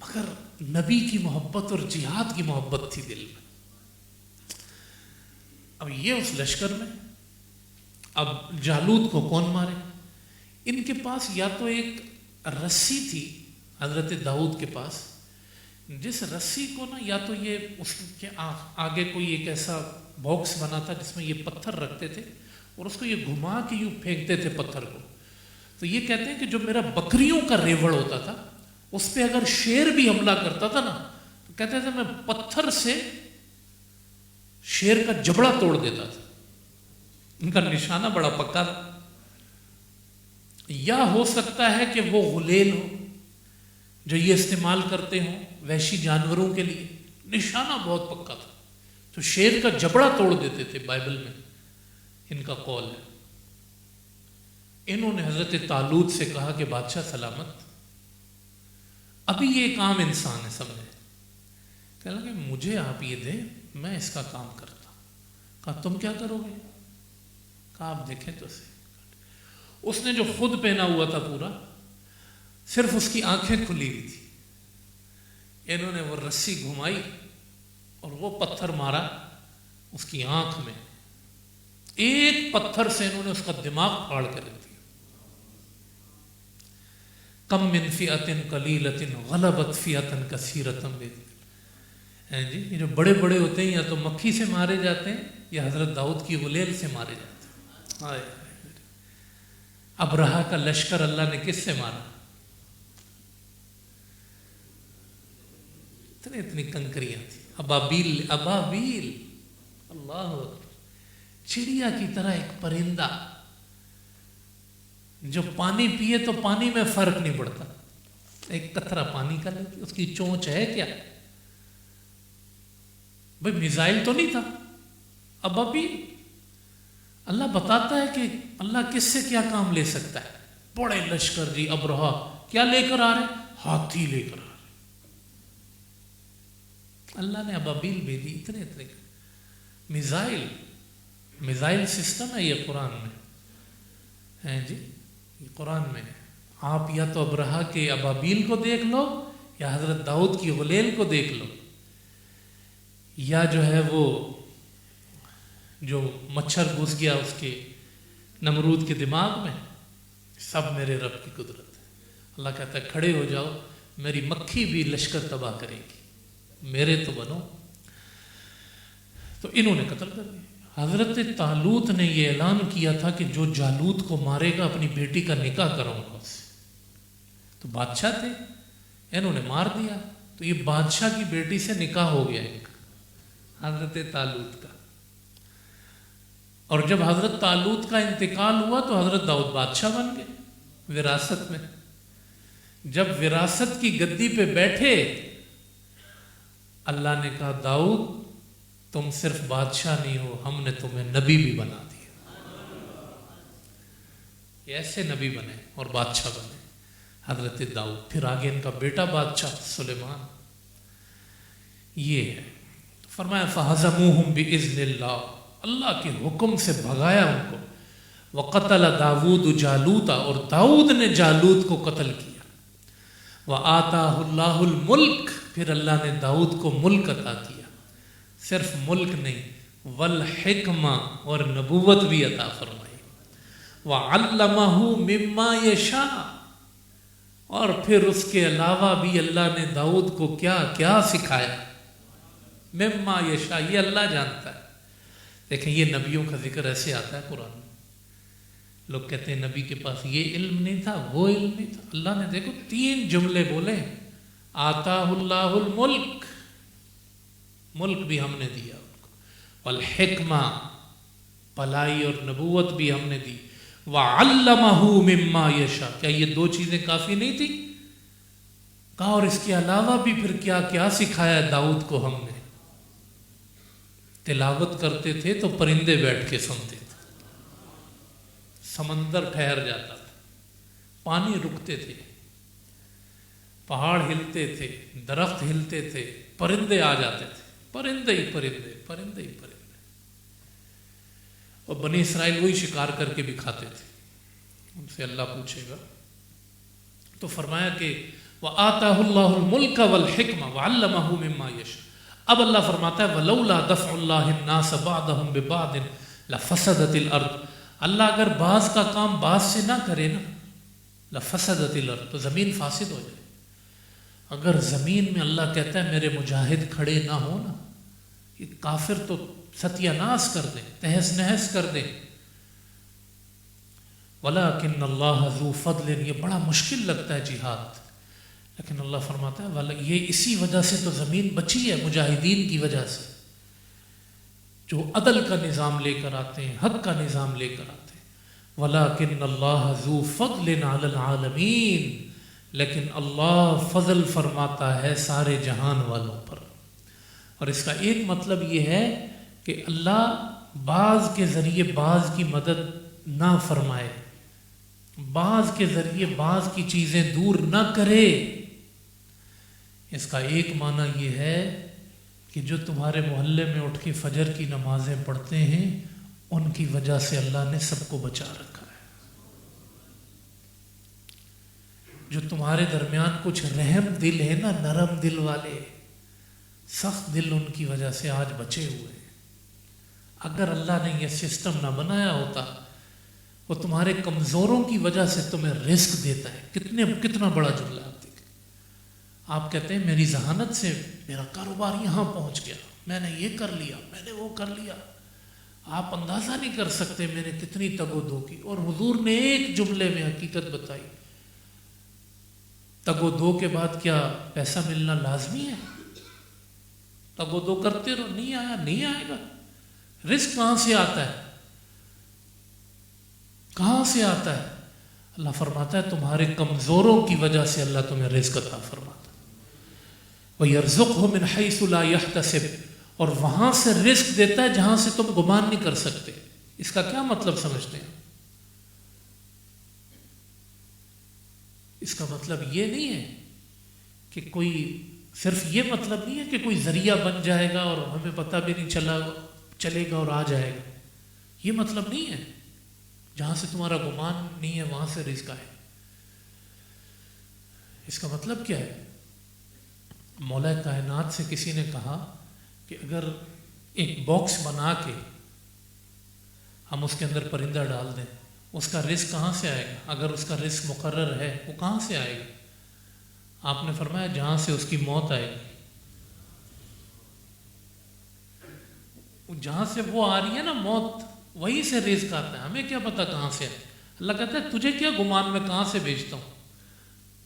مگر نبی کی محبت اور جہاد کی محبت تھی دل میں۔ اب یہ اس لشکر میں، اب جالوت کو کون مارے؟ ان کے پاس یا تو ایک رسی تھی حضرت داؤد کے پاس، جس رسی کو نا یا تو یہ اس کے آگے کوئی ایک ایسا باکس بنا تھا جس میں یہ پتھر رکھتے تھے اور اس کو یہ گھما کے یوں پھینکتے تھے پتھر کو۔ تو یہ کہتے ہیں کہ جو میرا بکریوں کا ریوڑ ہوتا تھا اس پہ اگر شیر بھی حملہ کرتا تھا نا تو کہتے تھے میں پتھر سے شیر کا جبڑا توڑ دیتا تھا۔ ان کا نشانہ بڑا پکا تھا۔ یا ہو سکتا ہے کہ وہ غلیل ہو جو یہ استعمال کرتے ہوں وحشی جانوروں کے لیے، نشانہ بہت پکا تھا، تو شیر کا جبڑا توڑ دیتے تھے، بائبل میں ان کا قول ہے۔ انہوں نے حضرت طالوت سے کہا کہ بادشاہ سلامت، ابھی یہ ایک عام انسان ہے، سمجھے، کہنے لگے مجھے آپ یہ دیں، میں اس کا کام کرتا۔ کہا تم کیا کرو گے؟ کہا آپ دیکھیں تو صحیح۔ اس نے جو خود پہنا ہوا تھا پورا، صرف اس کی آنکھیں کھلی ہوئی تھی، انہوں نے وہ رسی گھمائی اور وہ پتھر مارا اس کی آنکھ میں، ایک پتھر سے انہوں نے اس کا دماغ پھاڑ کر رکھ دیا۔ کم من فئۃ قلیلۃ غلبت فئۃ کثیرۃ بإذن اللہ۔ جی یہ جو بڑے بڑے ہوتے ہیں یا تو مکھی سے مارے جاتے ہیں یا حضرت داؤد کی غلیل سے مارے جاتے ہیں۔ ابرہہ کا لشکر اللہ نے کس سے مارا؟ اتنی کنکریاں تھیں، ابابیل، ابابیل، اللہ اکبر، چڑیا کی طرح ایک پرندہ جو پانی پیے تو پانی میں فرق نہیں پڑتا، ایک قطرہ پانی کا لے اس کی چونچ ہے کیا؟ بھئی میزائل تو نہیں تھا، ابابیل۔ اللہ بتاتا ہے کہ اللہ کس سے کیا کام لے سکتا ہے۔ بڑے لشکر جی ابرہہ کیا لے کر آ رہے؟ ہاتھی لے کر آ رہے۔ اللہ نے ابابیل بھیجی، اتنے میزائل سسٹم ہے یہ قرآن میں ہے جی، یہ قرآن میں ہے۔ آپ یا تو ابرہہ کے ابابیل کو دیکھ لو یا حضرت داؤد کی غلیل کو دیکھ لو، یا جو ہے وہ جو مچھر گھس گیا اس کے نمرود کے دماغ میں، سب میرے رب کی قدرت ہے۔ اللہ کہتا ہے کھڑے ہو جاؤ، میری مکھی بھی لشکر تباہ کرے گی، میرے تو بنو۔ تو انہوں نے قتل کر دیا۔ حضرت طالوت نے یہ اعلان کیا تھا کہ جو جالوت کو مارے گا اپنی بیٹی کا نکاح کراؤں گا اس سے۔ تو بادشاہ تھے، انہوں نے مار دیا، تو یہ بادشاہ کی بیٹی سے نکاح ہو گیا ان کا، حضرت طالوت کا۔ اور جب حضرت طالوت کا انتقال ہوا تو حضرت داؤد بادشاہ بن گئے وراثت میں۔ جب وراثت کی گدی پہ بیٹھے، اللہ نے کہا داؤد تم صرف بادشاہ نہیں ہو، ہم نے تمہیں نبی بھی بنا دیا۔ یہ ایسے نبی بنے اور بادشاہ بنے حضرت داؤد۔ پھر آگے ان کا بیٹا بادشاہ سلیمان۔ یہ ہے فرمایا فَهَزَمُوهُمْ بِإِذْنِ اللَّهِ، اللہ کے حکم سے بھگایا ان کو۔ وَقَتَلَ داود جالوت، اور داؤد نے جالوت کو قتل کیا۔ وَآتَاهُ اللَّهُ الْمُلْكَ، پھر اللہ نے داؤد کو ملک عطا کیا، صرف ملک نہیں، والحکمہ، اور نبوت بھی عطا فرمائی۔ وَعَلَّمَهُ مِمَّا يَشَاءُ، اور پھر اس کے علاوہ بھی اللہ نے داؤد کو کیا کیا سکھایا۔ مما یشاء، یہ اللہ جانتا ہے۔ دیکھیں یہ نبیوں کا ذکر ایسے آتا ہے قرآن میں، لوگ کہتے ہیں نبی کے پاس یہ علم نہیں تھا، وہ علم نہیں تھا. اللہ نے دیکھو 3 جملے بولے، آتاہ اللہ الملک، ملک بھی ہم نے دیا ان کو، والحکمہ، بھلائی اور نبوت بھی ہم نے دی، وعلمہ مما یشاء. کیا یہ 2 چیزیں کافی نہیں تھی؟ کہا اور اس کے علاوہ بھی پھر کیا کیا سکھایا داؤد کو ہم نے. تلاوت کرتے تھے تو پرندے بیٹھ کے سنتے تھے، سمندر ٹھہر جاتا تھا، پانی رکتے تھے، پہاڑ ہلتے تھے، درخت ہلتے تھے، پرندے آ جاتے تھے، پرندے ہی پرندے، پرندے ہی پرندے. اور بنی اسرائیل وہی شکار کر کے بھی کھاتے تھے. ان سے اللہ پوچھے گا. تو فرمایا کہ وَآتَاهُ اللَّهُ الْمُلْكَ وَالْحِكْمَةَ وَعَلَّمَهُ مِمَّا يَشَاءُ. اب اللہ فرماتا ہے وَلَوْلَا دَفْعُ اللَّهِ النَّاسَ بَعْضَهُمْ بِبَعْضٍ لَفَسَدَتِ الْأَرْضُ. اللہ اگر بعض کا کام بعض سے نہ کرے نا، لَفَسَدَتِ الْأَرْضُ، تو زمین فاسد ہو جائے. اگر زمین میں اللہ کہتا ہے میرے مجاہد کھڑے نہ ہو نا، یہ کافر تو ستیہ ناس کر دیں، تہس نہس کر دیں. وَلَكِنَّ اللَّهَ ذُو فَضْلٍ. یہ بڑا مشکل لگتا ہے جہاد، لیکن اللہ فرماتا ہے یہ اسی وجہ سے تو زمین بچی ہے، مجاہدین کی وجہ سے، جو عدل کا نظام لے کر آتے ہیں، حق کا نظام لے کر آتے ہیں. وَلَكِنَّ اللَّهَ ذُو فَضْلٍ عَلَى الْعَالَمِينَ. لیکن اللہ فضل فرماتا ہے سارے جہان والوں پر. اور اس کا ایک مطلب یہ ہے کہ اللہ بعض کے ذریعے بعض کی مدد نہ فرمائے، بعض کے ذریعے بعض کی چیزیں دور نہ کرے. اس کا ایک معنی یہ ہے کہ جو تمہارے محلے میں اٹھ کے فجر کی نمازیں پڑھتے ہیں، ان کی وجہ سے اللہ نے سب کو بچا رکھا ہے. جو تمہارے درمیان کچھ رحم دل ہے نا، نرم دل والے، سخت دل، ان کی وجہ سے آج بچے ہوئے ہیں. اگر اللہ نے یہ سسٹم نہ بنایا ہوتا، وہ تمہارے کمزوروں کی وجہ سے تمہیں رزق دیتا ہے. کتنا بڑا جملہ آپ دیکھیں. آپ کہتے ہیں میری ذہانت سے میرا کاروبار یہاں پہنچ گیا، میں نے یہ کر لیا، میں نے وہ کر لیا. آپ اندازہ نہیں کر سکتے میں نے کتنی تگ و دو کی. اور حضور نے ایک جملے میں حقیقت بتائی. تگ و دو کے بعد کیا پیسہ ملنا لازمی ہے؟ تگ و دو کرتے رہو، نہیں آیا نہیں آئے گا. رزق کہاں سے آتا ہے؟ کہاں سے آتا ہے؟ اللہ فرماتا ہے تمہارے کمزوروں کی وجہ سے اللہ تمہیں رزق عطا فرماتا ہے. وَيَرْزُقْهُ مِنْ حَيْثُ لَا يَحْتَسِبُ. اور وہاں سے رزق دیتا ہے جہاں سے تم گمان نہیں کر سکتے. اس کا کیا مطلب سمجھتے ہیں؟ اس کا مطلب یہ نہیں ہے کہ کوئی، صرف یہ مطلب نہیں ہے کہ کوئی ذریعہ بن جائے گا اور ہمیں پتہ بھی نہیں چلے گا اور آ جائے گا. یہ مطلب نہیں ہے. جہاں سے تمہارا گمان نہیں ہے وہاں سے رزق آئے. اس کا مطلب کیا ہے؟ مولا کائنات سے کسی نے کہا کہ اگر ایک باکس بنا کے ہم اس کے اندر پرندہ ڈال دیں، اس کا رزق کہاں سے آئے گا؟ اگر اس کا رزق مقرر ہے وہ کہاں سے آئے گا؟ آپ نے فرمایا جہاں سے اس کی موت آئے گی. جہاں سے وہ آ رہی ہے نا موت، وہیں سے رزق آتا ہے. ہمیں کیا پتا کہاں سے ہے؟ اللہ کہتا ہے تجھے کیا گمان میں کہاں سے بھیجتا ہوں؟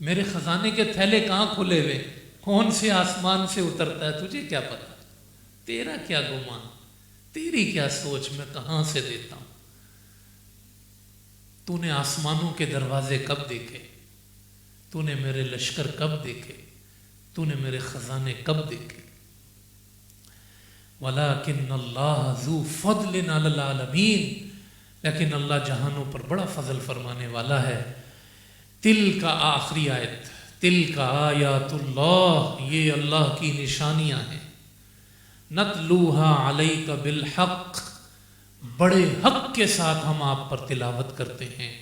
میرے خزانے کے تھیلے کہاں کھلے ہوئے، کون سے آسمان سے اترتا ہے، تجھے کیا پتا؟ تیرا کیا گمان، تیری کیا سوچ، میں کہاں سے دیتا ہوں؟ تو نے آسمانوں کے دروازے کب دیکھے؟ تو نے میرے لشکر کب دیکھے؟ تو نے میرے خزانے کب دیکھے؟ وَلَكِنَّ اللَّهَ ذُو فَضْلٍ عَلَى الْعَالَمِينَ. لیکن اللہ جہانوں پر بڑا فضل فرمانے والا ہے. تل کا آخری آیت، تل کا آیات اللہ، یہ اللہ کی نشانیاں ہیں. نَتْلُوهَا عَلَيْكَ بِالْحَقِّ، بڑے حق کے ساتھ ہم آپ پر تلاوت کرتے ہیں.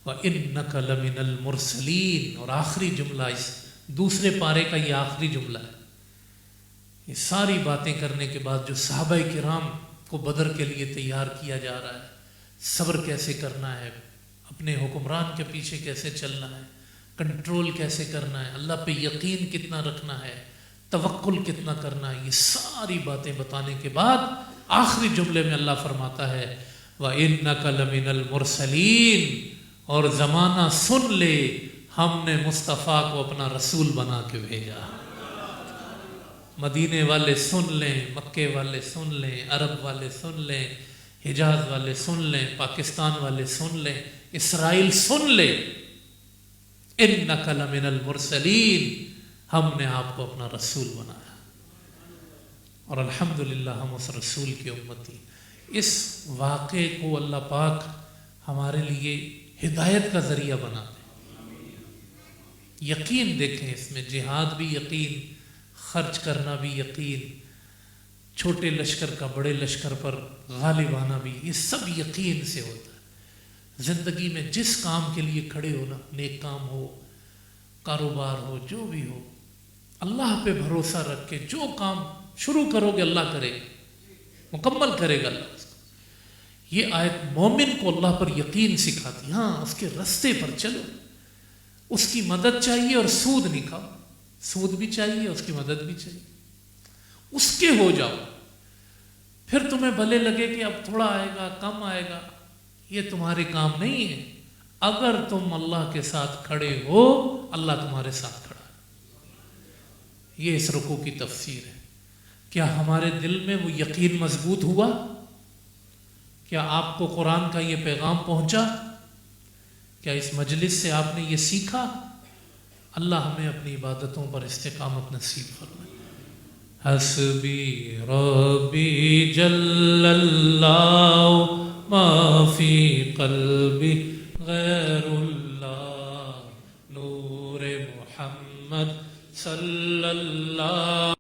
وَإِنَّكَ لَمِنَ الْمُرْسَلِينَ. اور آخری جملہ اس دوسرے پارے کا یہ آخری جملہ ہے. یہ ساری باتیں کرنے کے بعد جو صحابہ کرام کو بدر کے لیے تیار کیا جا رہا ہے، صبر کیسے کرنا ہے، اپنے حکمران کے پیچھے کیسے چلنا ہے، کنٹرول کیسے کرنا ہے، اللہ پہ یقین کتنا رکھنا ہے، توکل کتنا کرنا ہے، یہ ساری باتیں بتانے کے بعد آخری جملے میں اللہ فرماتا ہے وَإِنَّكَ لَمِنَ الْمُرْسَلِينَ، اور زمانہ سن لے ہم نے مصطفیٰ کو اپنا رسول بنا کے بھیجا۔ مدینے والے سن لیں، مکے والے سن لیں، عرب والے سن لیں، حجاز والے سن لیں، پاکستان والے سن لیں، اسرائیل سن لیں، اِنَّكَ لَمِنَ الْمُرْسَلِينَ، ہم نے آپ کو اپنا رسول بنایا، اور الحمدللہ ہم اس رسول کی امتی۔ اس واقعے کو اللہ پاک ہمارے لیے ہدایت کا ذریعہ بنا دے۔ یقین دیکھیں، اس میں جہاد بھی یقین، خرچ کرنا بھی یقین، چھوٹے لشکر کا بڑے لشکر پر غالب آنا بھی، یہ سب یقین سے ہوتا ہے۔ زندگی میں جس کام کے لیے کھڑے ہونا، نیک کام ہو، کاروبار ہو، جو بھی ہو، اللہ پہ بھروسہ رکھ کے جو کام شروع کرو گے اللہ کرے گا، مکمل کرے گا اللہ اس کو۔ یہ آیت مومن کو اللہ پر یقین سکھاتی، ہاں اس کے رستے پر چلو، اس کی مدد چاہیے اور سود نہیں کھاؤ، سود بھی چاہیے، اس کی مدد بھی چاہیے، اس کے ہو جاؤ۔ پھر تمہیں بھلے لگے کہ اب تھوڑا آئے گا، کم آئے گا، یہ تمہارے کام نہیں ہے۔ اگر تم اللہ کے ساتھ کھڑے ہو، اللہ تمہارے ساتھ کھڑا ہے۔ یہ اس رکوع کی تفسیر ہے۔ کیا ہمارے دل میں وہ یقین مضبوط ہوا؟ کیا آپ کو قرآن کا یہ پیغام پہنچا؟ کیا اس مجلس سے آپ نے یہ سیکھا؟ اللہ ہمیں اپنی عبادتوں پر استقامت نصیب فرمائے۔ حسبی ربی جل اللہ ما فی قلبی غیر اللہ، نور محمد صلی اللہ